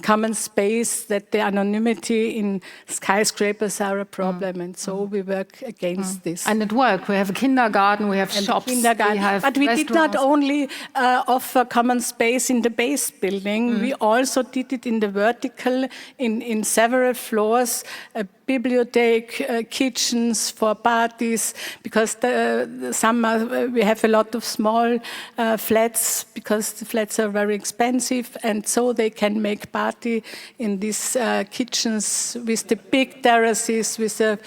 common space, that the anonymity in skyscrapers are a problem, and so we work against this. And it worked. We have a kindergarten, we have shops, we have but we did not only offer common space in the base building, we also did it in the vertical, in several floors, bibliothèque, kitchens for parties, because we have a lot of small flats, because the flats are very expensive, and so they can make party in these kitchens with the big terraces, with a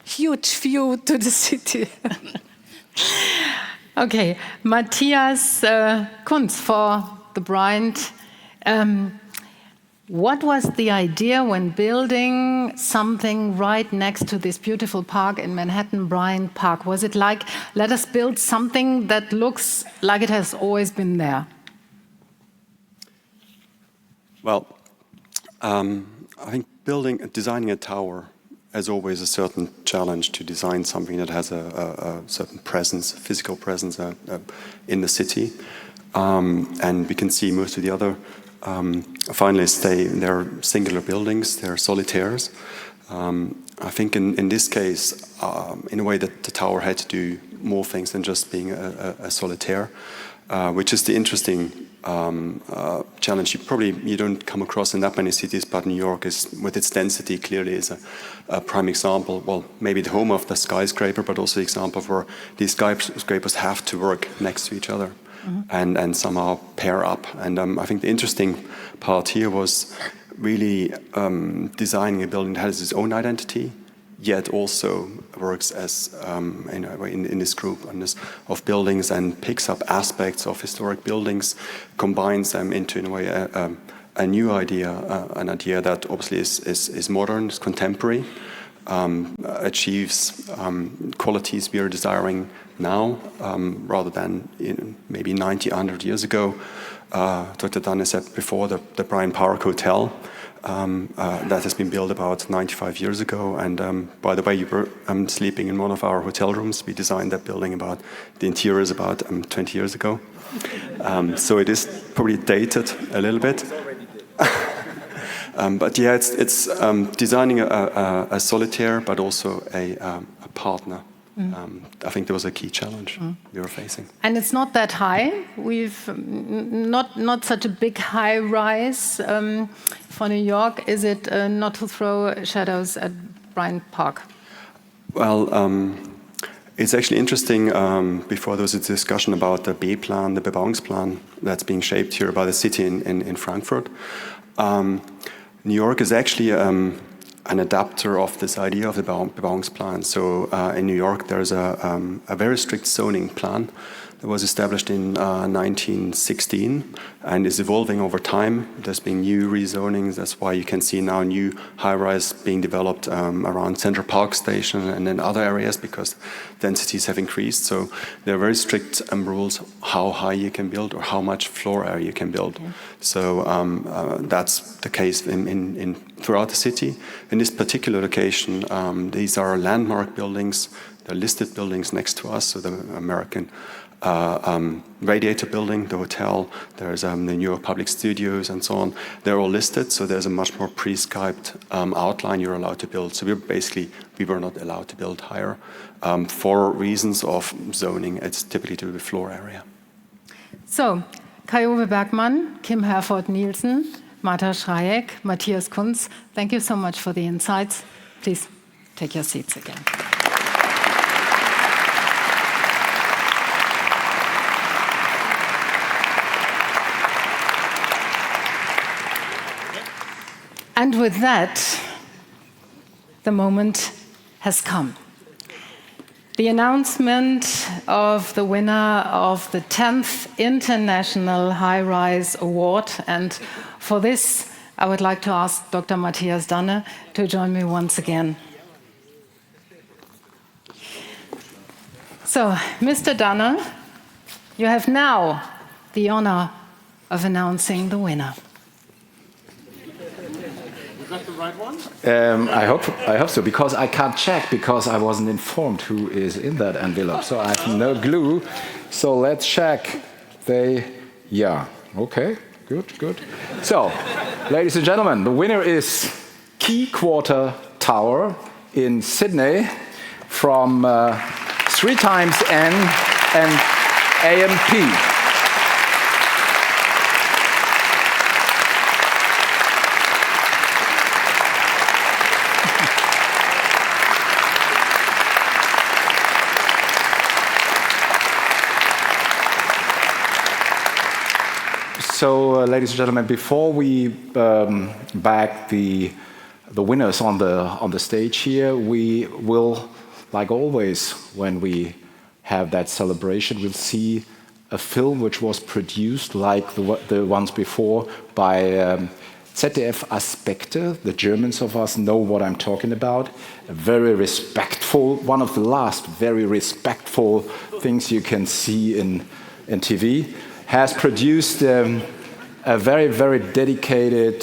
huge view to the city. Okay, Matthias Kunz for the Bryant. What was the idea when building something right next to this beautiful park in Manhattan, Bryant Park? Was it like, let us build something that looks like it has always been there? Well, I think designing a tower is always a certain challenge to design something that has a certain presence, physical presence in the city. And we can see most of the other finalists, they're singular buildings, they're solitaires. I think in this case, in a way that the tower had to do more things than just being a solitaire, which is the interesting challenge you don't come across in that many cities, but New York is, with its density, clearly is a prime example. Well, maybe the home of the skyscraper, but also the example of where these skyscrapers have to work next to each other and somehow pair up. And I think the interesting part here was really designing a building that has its own identity, yet also works as in this group of buildings and picks up aspects of historic buildings, combines them into, in a way, a new idea, an idea that obviously is modern, is contemporary, achieves qualities we are desiring now, rather than maybe 90, 100 years ago. Dr. Danne said before, the Bryant Park Hotel, that has been built about 95 years ago. And by the way, you were sleeping in one of our hotel rooms. We designed that building the interior is about 20 years ago. So it is probably dated a little bit. But yeah, it's designing a solitaire, but also a partner. I think there was a key challenge we were facing. And it's not that high. We've not such a big high rise for New York. Is it not to throw shadows at Bryant Park? Well, it's actually interesting. Before there was a discussion about the B-plan, the Bebauungsplan that's being shaped here by the city in Frankfurt. New York is actually an adapter of this idea of the Bebauungsplan. So in New York, there's a very strict zoning plan that was established in 1916 and is evolving over time. There's been new rezonings. That's why you can see now new high-rise being developed around Central Park Station and in other areas because densities have increased. So there are very strict rules how high you can build or how much floor area you can build. Okay. So that's the case throughout the city. In this particular location, these are landmark buildings. They're listed buildings next to us, so the American Radiator Building, the hotel, there's the New York Public Studios and so on. They're all listed, so there's a much more prescribed outline you're allowed to build. So we were not allowed to build higher for reasons of zoning. It's typically to the floor area. So, Kai-Uwe Bergmann, Kim Herford-Nielsen, Martha Schrajek, Matthias Kunz, thank you so much for the insights. Please take your seats again. And with that, the moment has come. The announcement of the winner of the 10th International High Rise Award. And for this, I would like to ask Dr. Matthias Danne to join me once again. So, Mr. Danne, you have now the honor of announcing the winner. Is that the right one? I hope so, because I can't check because I wasn't informed who is in that envelope. So I have no clue. So let's check. Yeah, okay, good. So, ladies and gentlemen, the winner is Key Quarter Tower in Sydney from 3xN and AMP. So, ladies and gentlemen, before we bag the winners on the stage here, we will, like always, when we have that celebration, we'll see a film which was produced, like the ones before, by ZDF Aspekte, the Germans of us know what I'm talking about. A very respectful, one of the last very respectful things you can see in TV, has produced a very, very dedicated,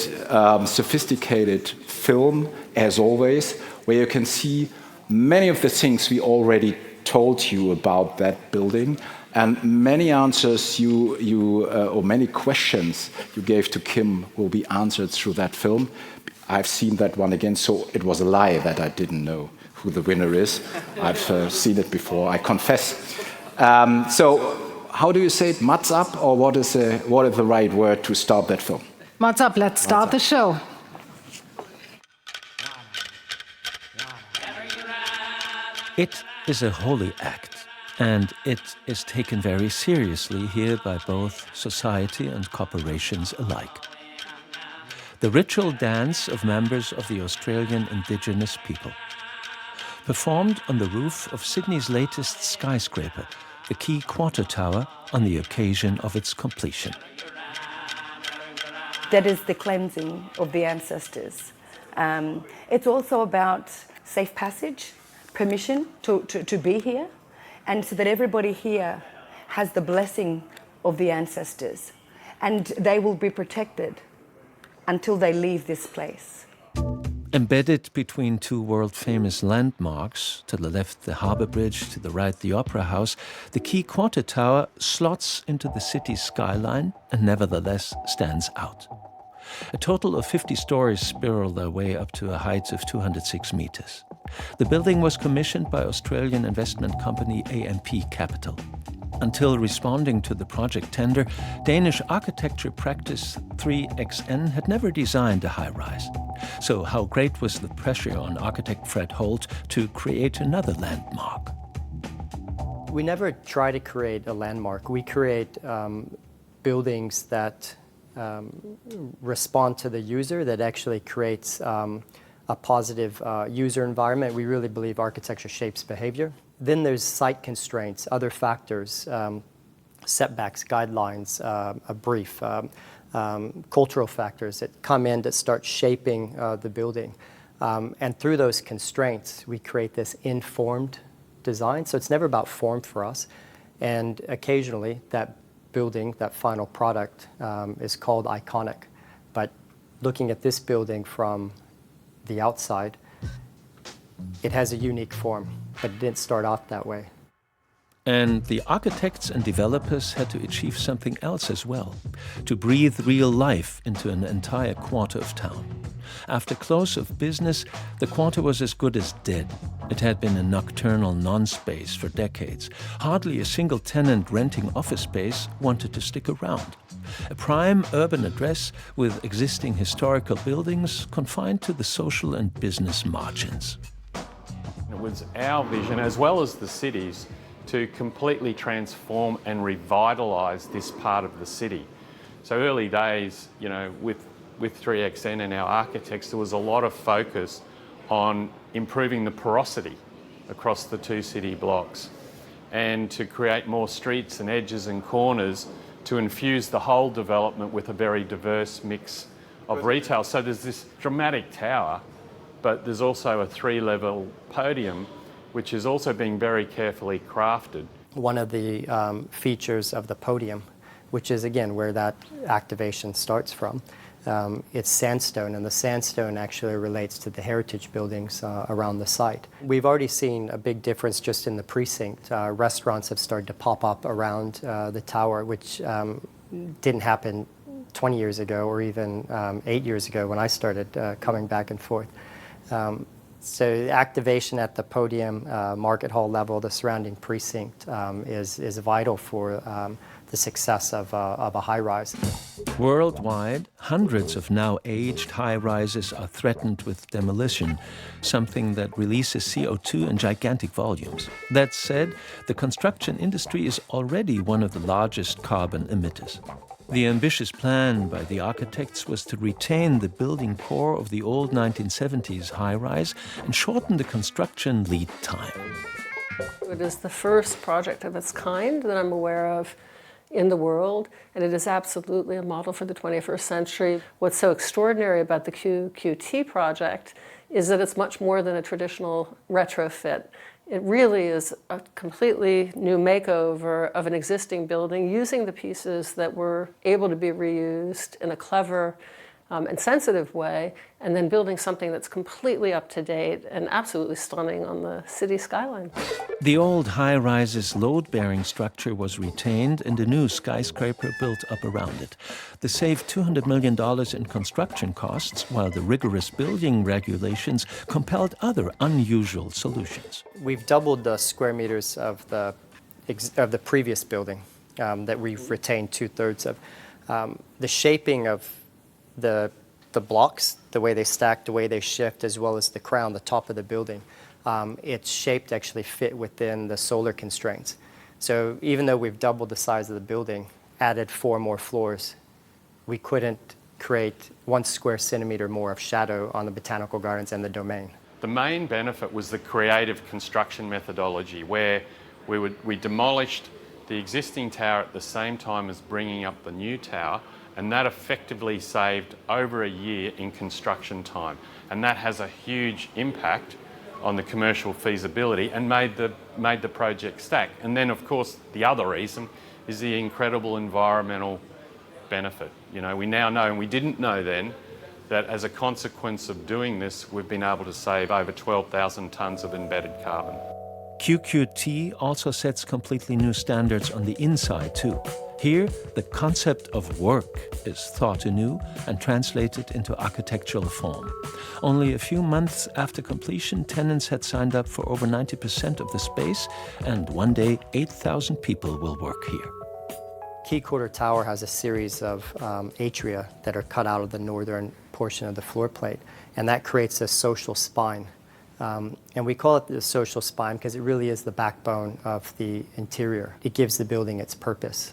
sophisticated film, as always, where you can see many of the things we already told you about that building, and many answers or many questions you gave to Kim will be answered through that film. I've seen that one again, so it was a lie that I didn't know who the winner is. I've seen it before, I confess. So, how do you say it? Mats up, or what is the right word to start that film? Mats up, let's start the show. It is a holy act, and it is taken very seriously here by both society and corporations alike. The ritual dance of members of the Australian Indigenous people, performed on the roof of Sydney's latest skyscraper, the Quay Quarter Tower, on the occasion of its completion. That is the cleansing of the ancestors. It's also about safe passage, permission to be here, and so that everybody here has the blessing of the ancestors, and they will be protected until they leave this place. Embedded between two world-famous landmarks, to the left the Harbour Bridge, to the right the Opera House, the Quay Quarter Tower slots into the city's skyline and nevertheless stands out. A total of 50 stories spiral their way up to a height of 206 meters. The building was commissioned by Australian investment company AMP Capital. Until responding to the project tender, Danish architecture practice 3XN had never designed a high-rise. So how great was the pressure on architect Fred Holt to create another landmark? We never try to create a landmark. We create buildings that respond to the user, that actually creates a positive user environment. We really believe architecture shapes behavior. Then there's site constraints, other factors, setbacks, guidelines, a brief, cultural factors that come in that start shaping the building. And through those constraints, we create this informed design. So it's never about form for us. And occasionally, that building, that final product, is called iconic. But looking at this building from the outside, it has a unique form, but it didn't start off that way. And the architects and developers had to achieve something else as well, to breathe real life into an entire quarter of town. After close of business, the quarter was as good as dead. It had been a nocturnal non-space for decades. Hardly a single tenant renting office space wanted to stick around. A prime urban address with existing historical buildings confined to the social and business margins. It was our vision, as well as the city's, to completely transform and revitalise this part of the city. So early days, you know, with 3XN and our architects, there was a lot of focus on improving the porosity across the two city blocks and to create more streets and edges and corners to infuse the whole development with a very diverse mix of retail. So there's this dramatic tower, but there's also a 3-level podium, which is also being very carefully crafted. One of the features of the podium, which is again where that activation starts from, it's sandstone, and the sandstone actually relates to the heritage buildings around the site. We've already seen a big difference just in the precinct. Restaurants have started to pop up around the tower, which didn't happen 20 years ago or even 8 years ago when I started coming back and forth. So activation at the podium, market hall level, the surrounding precinct is vital for the success of a high-rise. Worldwide, hundreds of now aged high-rises are threatened with demolition, something that releases CO2 in gigantic volumes. That said, the construction industry is already one of the largest carbon emitters. The ambitious plan by the architects was to retain the building core of the old 1970s high-rise and shorten the construction lead time. It is the first project of its kind that I'm aware of in the world, and it is absolutely a model for the 21st century. What's so extraordinary about the QQT project is that it's much more than a traditional retrofit. It really is a completely new makeover of an existing building using the pieces that were able to be reused in a clever and sensitive way, and then building something that's completely up to date and absolutely stunning on the city skyline. The old high-rise's load-bearing structure was retained and a new skyscraper built up around it. This saved $200 million in construction costs, while the rigorous building regulations compelled other unusual solutions. We've doubled the square meters of the previous building that we've retained 2/3 of. The shaping of the blocks, the way they stack, the way they shift, as well as the crown, the top of the building, it's shaped to actually fit within the solar constraints. So even though we've doubled the size of the building, added 4 more floors, we couldn't create 1 square centimeter more of shadow on the botanical gardens and the domain. The main benefit was the creative construction methodology, where we demolished the existing tower at the same time as bringing up the new tower, and that effectively saved over a year in construction time. And that has a huge impact on the commercial feasibility and made the project stack. And then, of course, the other reason is the incredible environmental benefit. You know, we now know, and we didn't know then, that as a consequence of doing this, we've been able to save over 12,000 tonnes of embedded carbon. QQT also sets completely new standards on the inside, too. Here, the concept of work is thought anew and translated into architectural form. Only a few months after completion, tenants had signed up for over 90% of the space, and one day, 8,000 people will work here. Key Quarter Tower has a series of atria that are cut out of the northern portion of the floor plate, and that creates a social spine. And we call it the social spine because it really is the backbone of the interior. It gives the building its purpose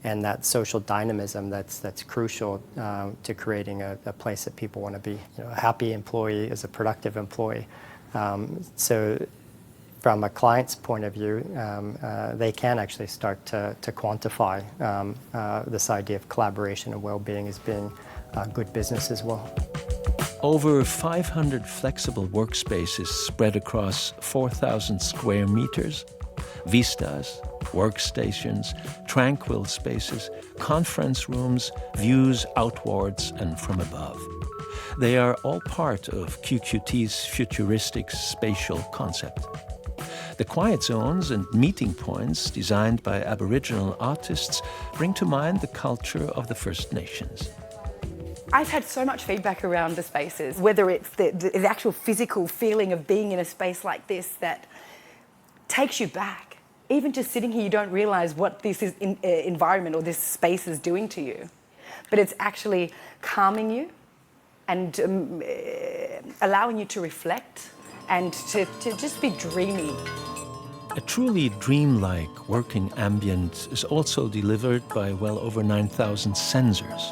and that social dynamism that's crucial to creating a place that people want to be. You know, a happy employee is a productive employee. So from a client's point of view, they can actually start to quantify this idea of collaboration and well-being as being good business as well. Over 500 flexible workspaces spread across 4,000 square meters, vistas, workstations, tranquil spaces, conference rooms, views outwards and from above. They are all part of QQT's futuristic spatial concept. The quiet zones and meeting points designed by Aboriginal artists bring to mind the culture of the First Nations. I've had so much feedback around the spaces, whether it's the actual physical feeling of being in a space like this that takes you back. Even just sitting here, you don't realise what this environment or this space is doing to you. But it's actually calming you and allowing you to reflect and to just be dreamy. A truly dreamlike working ambient is also delivered by well over 9,000 sensors,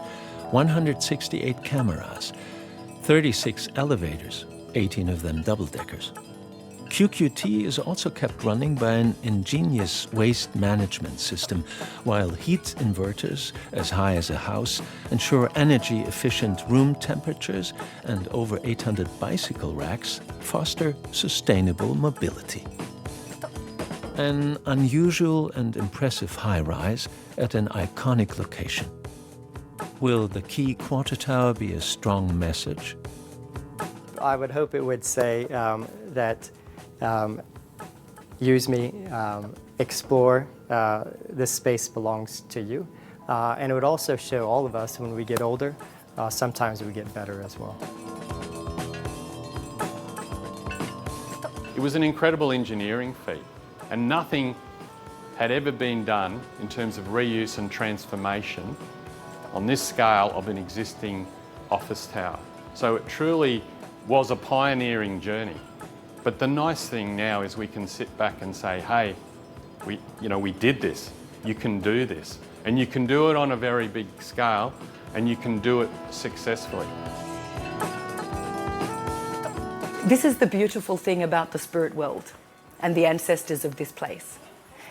168 cameras, 36 elevators, 18 of them double-deckers. QQT is also kept running by an ingenious waste management system, while heat inverters as high as a house ensure energy-efficient room temperatures, and over 800 bicycle racks foster sustainable mobility. An unusual and impressive high-rise at an iconic location. Will the Key Quarter Tower be a strong message? I would hope it would say that use me, explore, this space belongs to you. And it would also show all of us when we get older, sometimes we get better as well. It was an incredible engineering feat, and nothing had ever been done in terms of reuse and transformation on this scale of an existing office tower. So it truly was a pioneering journey. But the nice thing now is we can sit back and say, hey, we did this, you can do this. And you can do it on a very big scale, and you can do it successfully. This is the beautiful thing about the spirit world and the ancestors of this place.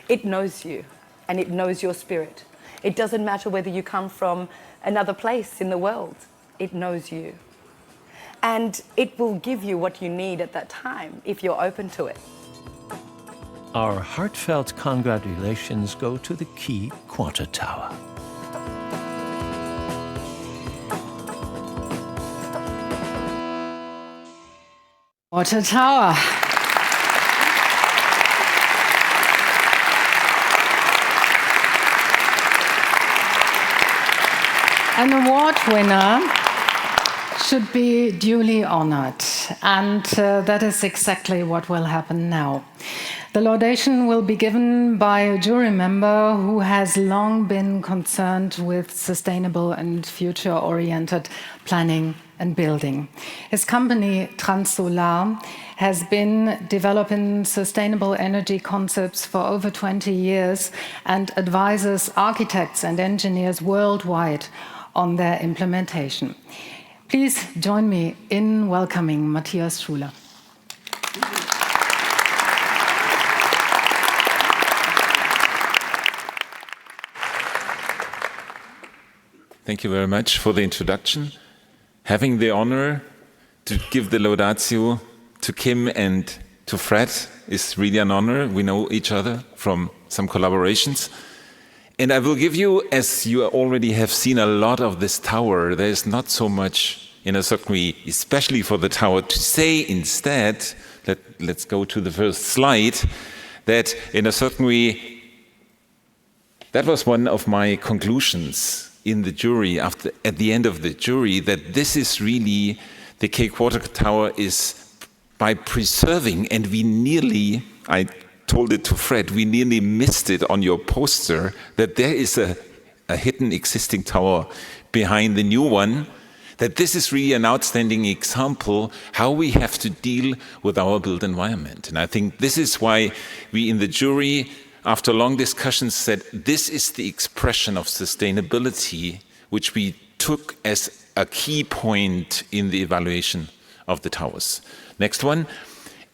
It knows you, and it knows your spirit. It doesn't matter whether you come from another place in the world. It knows you. And it will give you what you need at that time if you're open to it. Our heartfelt congratulations go to the Key Quarter Tower. Quarter Tower. An award winner should be duly honored, and that is exactly what will happen now. The laudation will be given by a jury member who has long been concerned with sustainable and future-oriented planning and building. His company, Transsolar, has been developing sustainable energy concepts for over 20 years and advises architects and engineers worldwide on their implementation. Please join me in welcoming Matthias Schuler. Thank you very much for the introduction. Having the honor to give the laudatio to Kim and to Fred is really an honor. We know each other from some collaborations. And I will give you, as you already have seen a lot of this tower, there is not so much in a certain way, especially for the tower, to say instead, let's go to the first slide, that in a certain way, that was one of my conclusions in the jury, at the end of the jury, that this is really, the Key Quarter Tower is by preserving, and we nearly, I told it to Fred, we nearly missed it on your poster, that there is a hidden existing tower behind the new one, that this is really an outstanding example how we have to deal with our built environment. And I think this is why we in the jury, after long discussions, said this is the expression of sustainability which we took as a key point in the evaluation of the towers. Next one.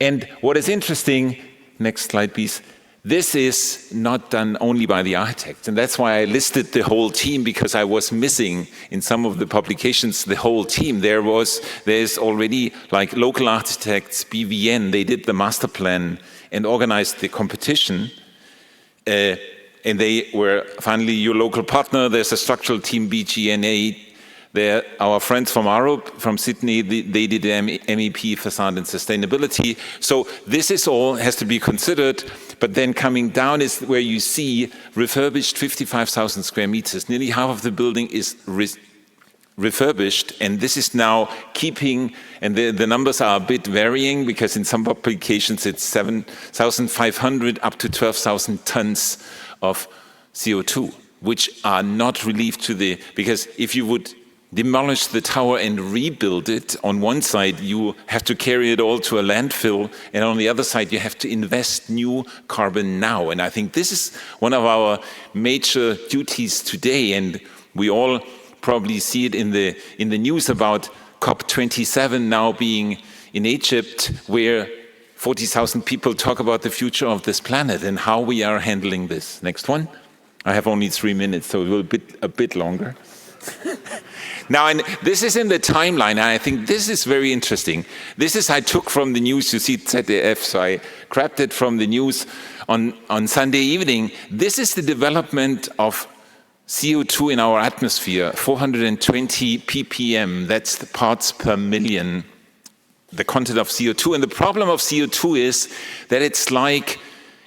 And what is interesting, next slide please, this is not done only by the architect, and that's why I listed the whole team, because I was missing in some of the publications the whole team. There's already like local architects, BVN, they did the master plan and organized the competition. And they were finally your local partner. There's a structural team, BGNA. They're our friends from Arup, from Sydney. They did MEP, facade and sustainability. So this is all has to be considered. But then coming down is where you see refurbished 55,000 square meters. Nearly half of the building is refurbished, and this is now keeping, and the numbers are a bit varying, because in some publications it's 7,500 up to 12,000 tons of CO2, which are not relieved to the, because if you would demolish the tower and rebuild it, on one side you have to carry it all to a landfill, and on the other side you have to invest new carbon now. And I think this is one of our major duties today, and we all probably see it in the news about COP27 now being in Egypt, where 40,000 people talk about the future of this planet and how we are handling this. Next one. I have only 3 minutes, so it will be a bit longer. Now, and this is in the timeline, and I think this is very interesting. This is I took from the news, you see ZDF, so I grabbed it from the news on Sunday evening. This is the development of CO2 in our atmosphere, 420 ppm, that's the parts per million, the content of CO2. And the problem of CO2 is that it's like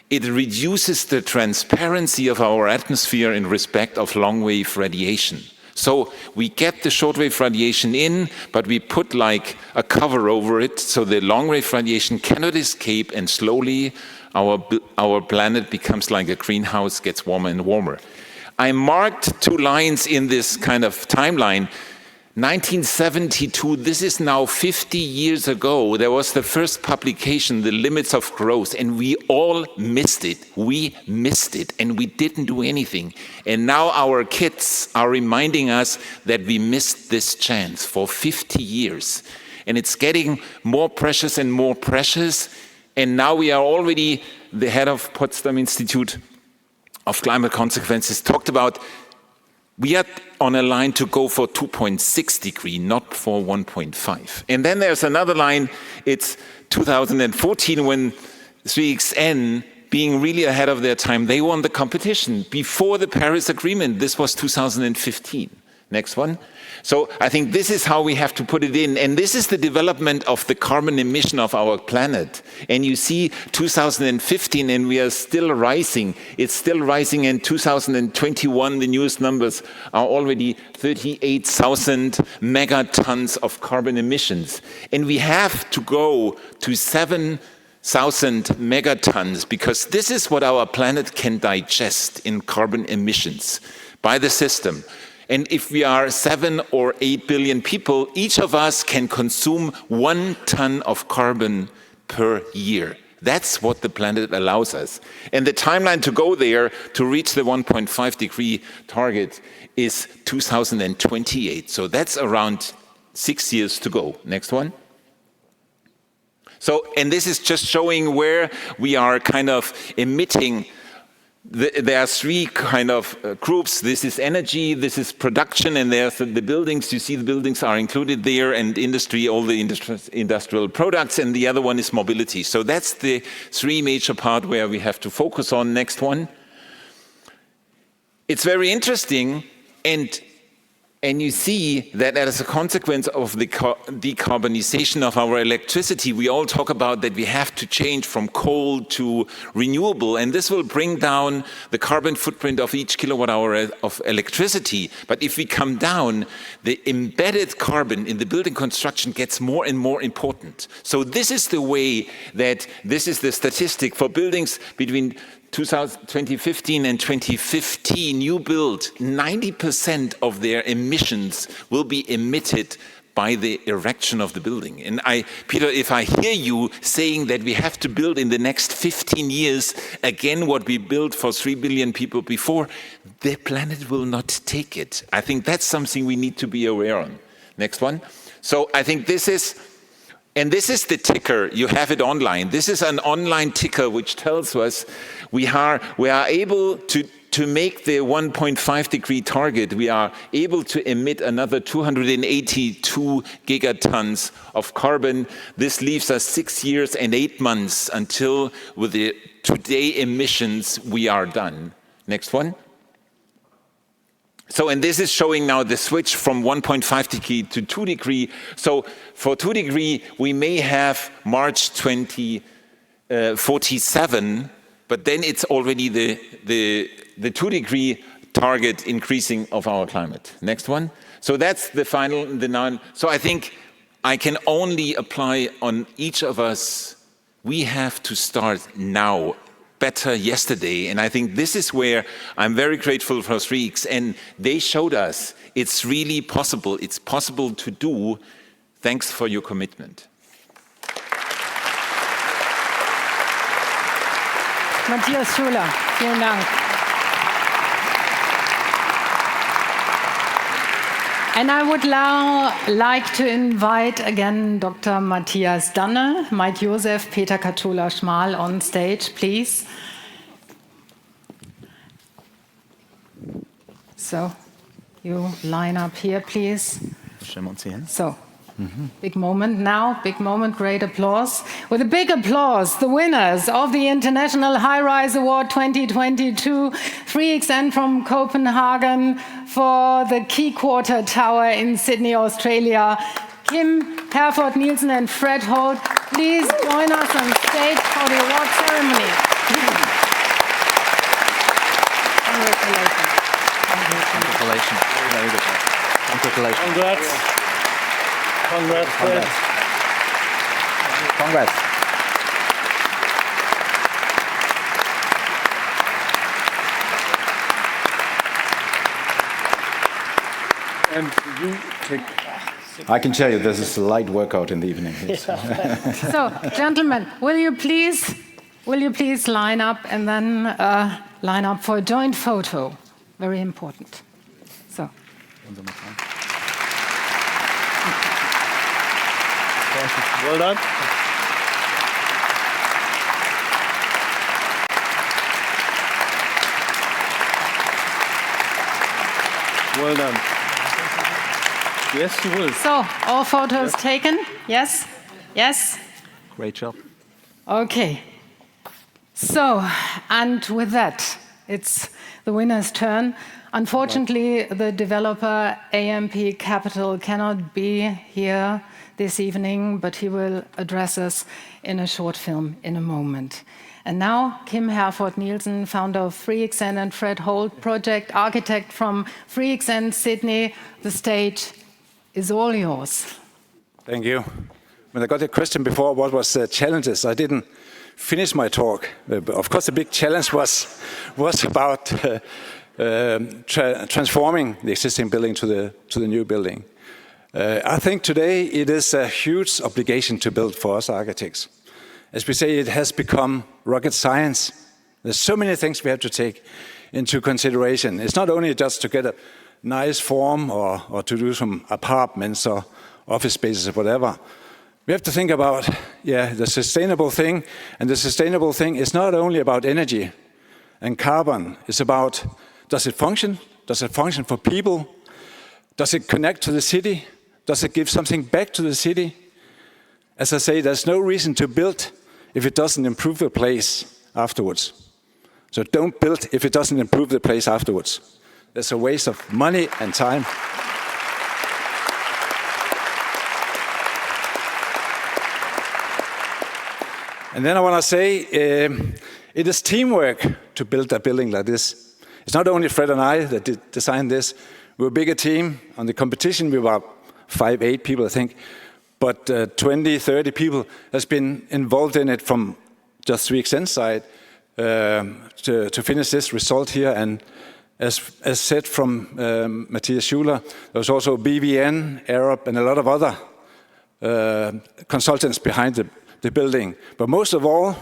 it reduces the transparency of our atmosphere in respect of long-wave radiation. So we get the short-wave radiation in, but we put like a cover over it, so the long-wave radiation cannot escape, and slowly our planet becomes like a greenhouse, gets warmer and warmer. I marked 2 lines in this kind of timeline. 1972, this is now 50 years ago, there was the first publication, The Limits of Growth, and we all missed it. We missed it, and we didn't do anything. And now our kids are reminding us that we missed this chance for 50 years. And it's getting more precious and more precious. And now we are already, the head of Potsdam Institute of Climate Consequences talked about we are on a line to go for 2.6 degree, not for 1.5. And then there's another line, it's 2014 when 3XN, being really ahead of their time, they won the competition before the Paris Agreement. This was 2015. Next one. So I think this is how we have to put it in. And this is the development of the carbon emission of our planet. And you see 2015 and we are still rising. It's still rising. In 2021, the newest numbers are already 38,000 megatons of carbon emissions. And we have to go to 7,000 megatons because this is what our planet can digest in carbon emissions by the system. And if we are 7 or 8 billion people, each of us can consume 1 ton of carbon per year. That's what the planet allows us. And the timeline to go there, to reach the 1.5 degree target, is 2028. So that's around 6 years to go. Next one. So, and this is just showing where we are kind of emitting. There are 3 kind of groups. This is energy, this is production, and there's the buildings. You see the buildings are included there, and industry, all the industrial products, and the other one is mobility. So that's the 3 major part where we have to focus on. Next one. It's very interesting, and you see that as a consequence of the decarbonization of our electricity, we all talk about that we have to change from coal to renewable, and this will bring down the carbon footprint of each kilowatt hour of electricity. But if we come down, the embedded carbon in the building construction gets more and more important. So this is the way that, this is the statistic for buildings between 2015 and 2050, new build, 90% of their emissions will be emitted by the erection of the building. And Peter, if I hear you saying that we have to build in the next 15 years again what we built for 3 billion people before, the planet will not take it. I think that's something we need to be aware of. Next one. So I think this is, and this is the ticker, you have it online. This is an online ticker which tells us we are able to make the 1.5 degree target. We are able to emit another 282 gigatons of carbon. This leaves us 6 years and 8 months until with the today emissions we are done. Next one. So, and this is showing now the switch from 1.5 degree to 2 degree. So for 2 degree, we may have March 2047, but then it's already the 2 degree target increasing of our climate. Next one. So that's the final, the 9. So I think I can only apply on each of us. We have to start now. Better yesterday, and I think this is where I'm very grateful for 3X, and they showed us it's really possible. It's possible to do. Thanks for your commitment. Matthias Schuler, vielen Dank. And I would now like to invite again Dr. Matthias Danne, Mike Josef, Peter Katola-Schmal on stage, please. So you line up here, please. So, big moment now, big moment, great applause. With a big applause, the winners of the International High Rise Award 2022, 3XN from Copenhagen for the Key Quarter Tower in Sydney, Australia. Kim, Herford Nielsen and Fred Holt, please join us on stage for the award ceremony. Congratulations. Congratulations. Very good. Congratulations. Congrats. Congrats. Congrats. Congrats. And you take. I can tell you this is a light workout in the evening. So, gentlemen, will you please line up and then line up for a joint photo? Very important. So. Well done. Well done. Yes, you will. So, all photos taken? Yes? Yes? Great job. Okay. So, and with that, it's the winner's turn. Unfortunately, the developer AMP Capital cannot be here this evening, but he will address us in a short film in a moment. And now, Kim Herford Nielsen, founder of 3XN, and Fred Holt, project architect from 3XN Sydney. The stage is all yours. Thank you. When I got the question before, what was the challenges? I didn't finish my talk. Of course, the big challenge was about transforming the existing building to the new building. I think today it is a huge obligation to build for us architects. As we say, it has become rocket science. There's so many things we have to take into consideration. It's not only just to get a nice form or to do some apartments or office spaces or whatever. We have to think about, the sustainable thing. And the sustainable thing is not only about energy and carbon. It's about, does it function? Does it function for people? Does it connect to the city? Does it give something back to the city? As I say, there's no reason to build if it doesn't improve the place afterwards. So don't build if it doesn't improve the place afterwards. There's a waste of money and time. And then I want to say, it is teamwork to build a building like this. It's not only Fred and I that designed this. We're a bigger team. On the competition, we were about 5-8 people, I think. But 20, 30 people has been involved in it from just 3XN side to finish this result here. And as said from Matthias Schuler, there was also BVN, Arab, and a lot of other consultants behind the building. But most of all,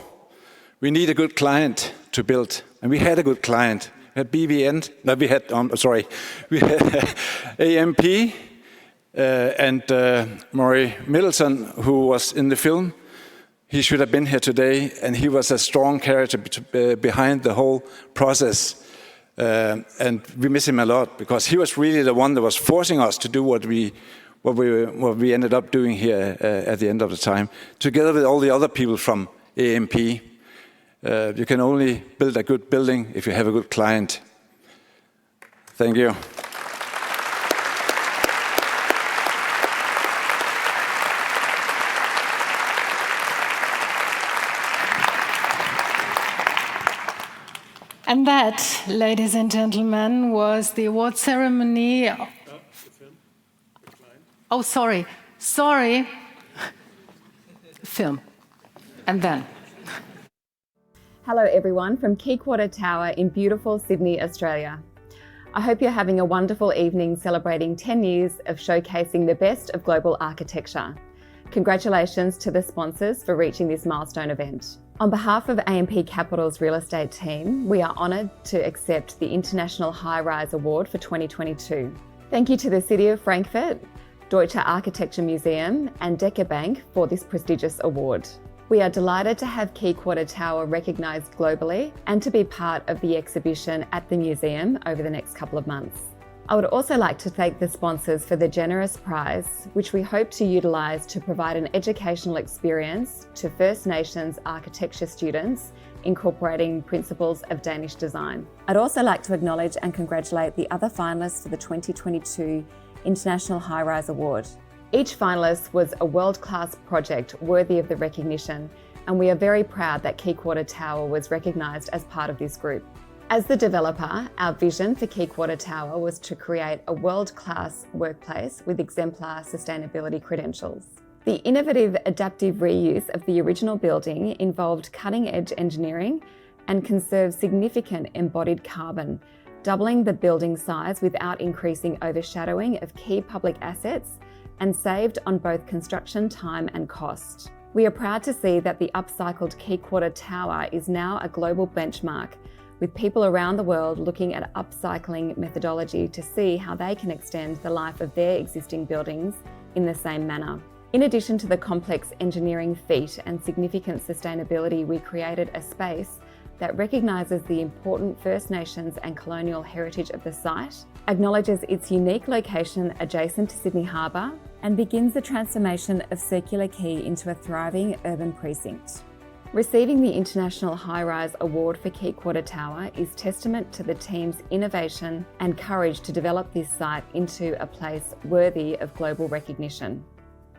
we need a good client to build. And we had a good client. We had BVN, no, we had AMP, and Murray Middleton, who was in the film. He should have been here today, and he was a strong character behind the whole process. And we miss him a lot, because he was really the one that was forcing us to do what we ended up doing here at the end of the time, together with all the other people from AMP. You can only build a good building if you have a good client. Thank you. And that, ladies and gentlemen, was the award ceremony. Oh, sorry. Film. And then. Hello everyone from Quay Quarter Tower in beautiful Sydney, Australia. I hope you're having a wonderful evening celebrating 10 years of showcasing the best of global architecture. Congratulations to the sponsors for reaching this milestone event. On behalf of AMP Capital's real estate team, we are honoured to accept the International High Rise Award for 2022. Thank you to the City of Frankfurt, Deutsche Architecture Museum and Decker Bank for this prestigious award. We are delighted to have Quay Quarter Tower recognised globally and to be part of the exhibition at the museum over the next couple of months. I would also like to thank the sponsors for the generous prize, which we hope to utilise to provide an educational experience to First Nations architecture students incorporating principles of Danish design. I'd also like to acknowledge and congratulate the other finalists for the 2022 International High Rise Award. Each finalist was a world-class project worthy of the recognition, and we are very proud that Quay Quarter Tower was recognised as part of this group. As the developer, our vision for Quay Quarter Tower was to create a world-class workplace with exemplar sustainability credentials. The innovative adaptive reuse of the original building involved cutting-edge engineering and conserved significant embodied carbon, doubling the building size without increasing overshadowing of key public assets, and saved on both construction time and cost. We are proud to see that the upcycled Quay Quarter Tower is now a global benchmark, with people around the world looking at upcycling methodology to see how they can extend the life of their existing buildings in the same manner. In addition to the complex engineering feat and significant sustainability, we created a space that recognises the important First Nations and colonial heritage of the site, acknowledges its unique location adjacent to Sydney Harbour, and begins the transformation of Circular Quay into a thriving urban precinct. Receiving the International High Rise Award for Quay Quarter Tower is testament to the team's innovation and courage to develop this site into a place worthy of global recognition.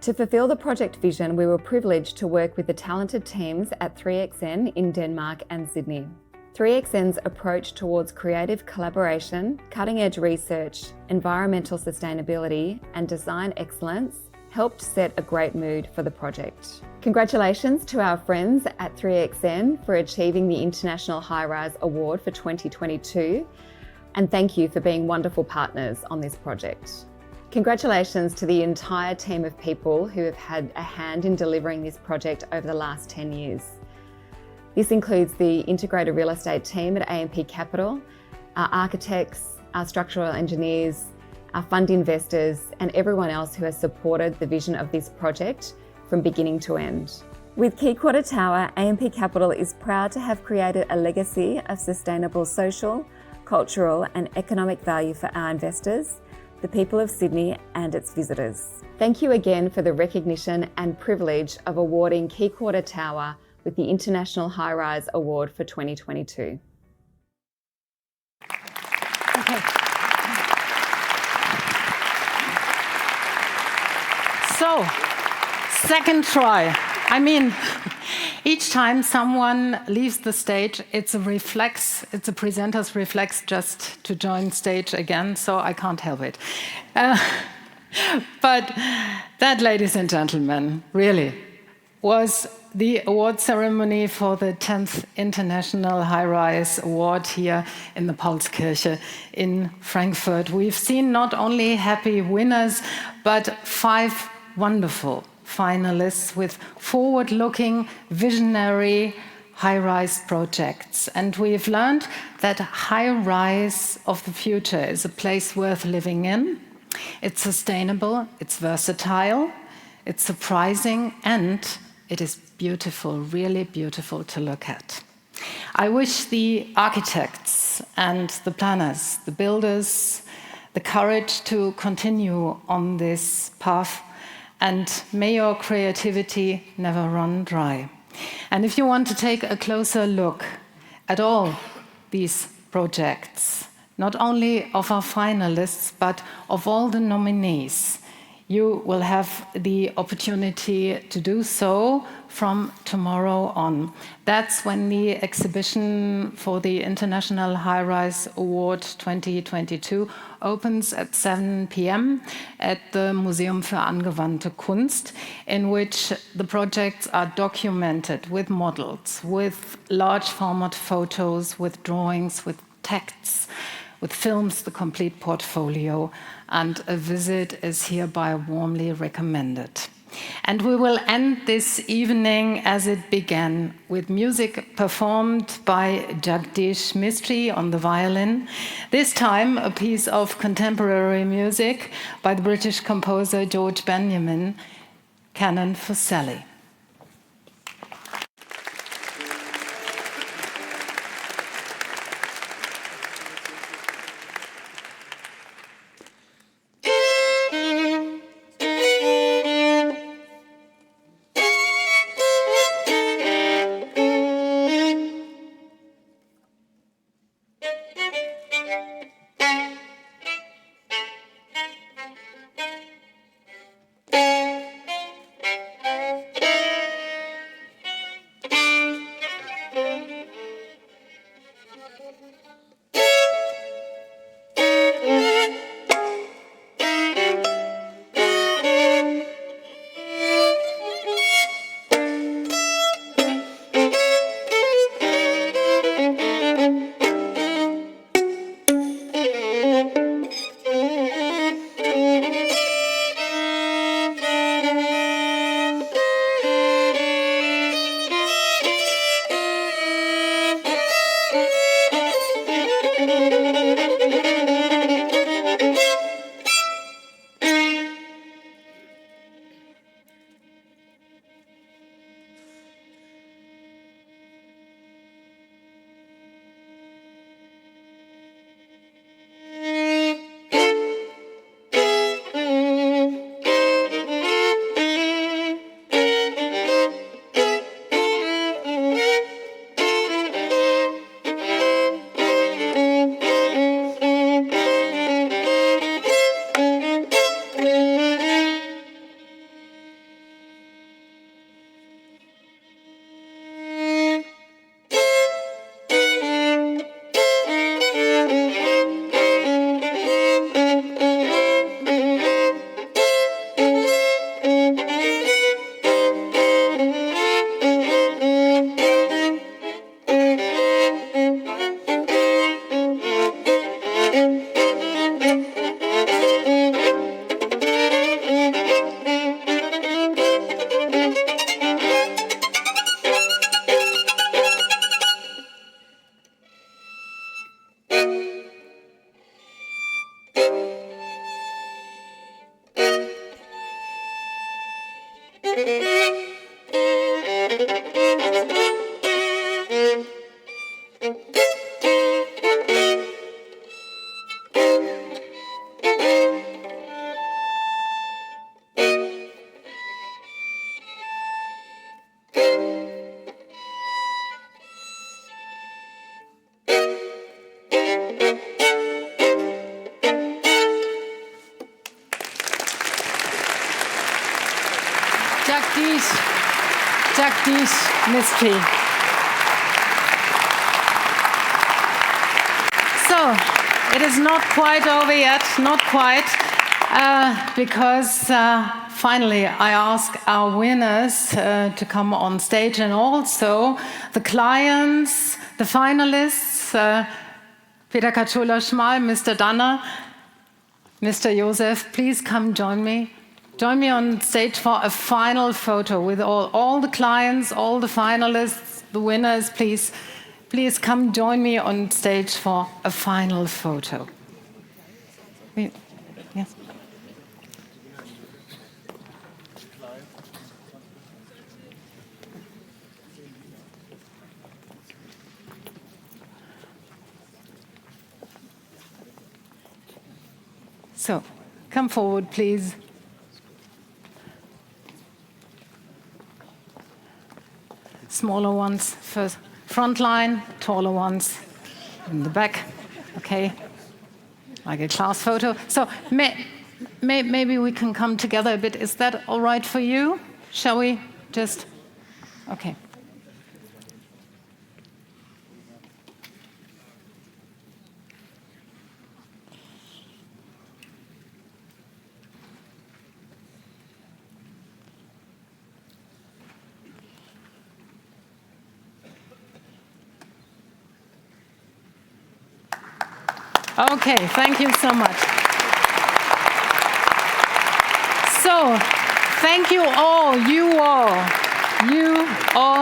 To fulfil the project vision, we were privileged to work with the talented teams at 3XN in Denmark and Sydney. 3XN's approach towards creative collaboration, cutting-edge research, environmental sustainability, and design excellence helped set a great mood for the project. Congratulations to our friends at 3XN for achieving the International High Rise Award for 2022, and thank you for being wonderful partners on this project. Congratulations to the entire team of people who have had a hand in delivering this project over the last 10 years. This includes the integrated real estate team at AMP Capital, our architects, our structural engineers, our fund investors, and everyone else who has supported the vision of this project from beginning to end. With Quay Quarter Tower, AMP Capital is proud to have created a legacy of sustainable social, cultural, and economic value for our investors, the people of Sydney, and its visitors. Thank you again for the recognition and privilege of awarding Quay Quarter Tower with the International High Rise Award for 2022. Okay. So, second try. I mean, each time someone leaves the stage, it's a reflex, it's a presenter's reflex just to join stage again, so I can't help it. But that, ladies and gentlemen, really was the award ceremony for the 10th International High Rise Award here in the Paulskirche in Frankfurt. We've seen not only happy winners, but 5 wonderful finalists with forward-looking, visionary high-rise projects. And we've learned that high-rise of the future is a place worth living in. It's sustainable, it's versatile, it's surprising, and it is beautiful, really beautiful to look at. I wish the architects and the planners, the builders, the courage to continue on this path, and may your creativity never run dry. And if you want to take a closer look at all these projects, not only of our finalists, but of all the nominees, you will have the opportunity to do so from tomorrow on. That's when the exhibition for the International High Rise Award 2022 opens at 7 p.m. at the Museum für angewandte Kunst, in which the projects are documented with models, with large format photos, with drawings, with texts, with films, the complete portfolio, and a visit is hereby warmly recommended. And we will end this evening as it began, with music performed by Jagdish Mistry on the violin. This time, a piece of contemporary music by the British composer George Benjamin, Canon for Sally. Jagdish Mistry. So, it is not quite over yet, not quite, because finally I ask our winners to come on stage, and also the clients, the finalists, Peter Kaczula-Schmal, Mr. Danner, Mr. Josef, please come join me. Join me on stage for a final photo with all the clients, all the finalists, the winners. Please come join me on stage for a final photo. Yes. So, come forward, please. Smaller ones first, front line, taller ones in the back. Okay, like a class photo. So maybe we can come together a bit. Is that all right for you? Shall we just? Okay. Okay, thank you so much. So, thank you all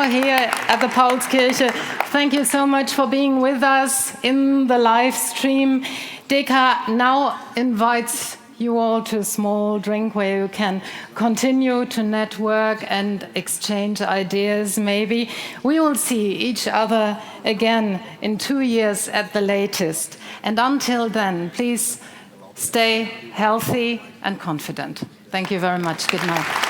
here at the Paulskirche. Thank you so much for being with us in the live stream. Deka now invites you all to a small drink where you can continue to network and exchange ideas maybe. We will see each other again in 2 years at the latest. And until then, please stay healthy and confident. Thank you very much. Good night.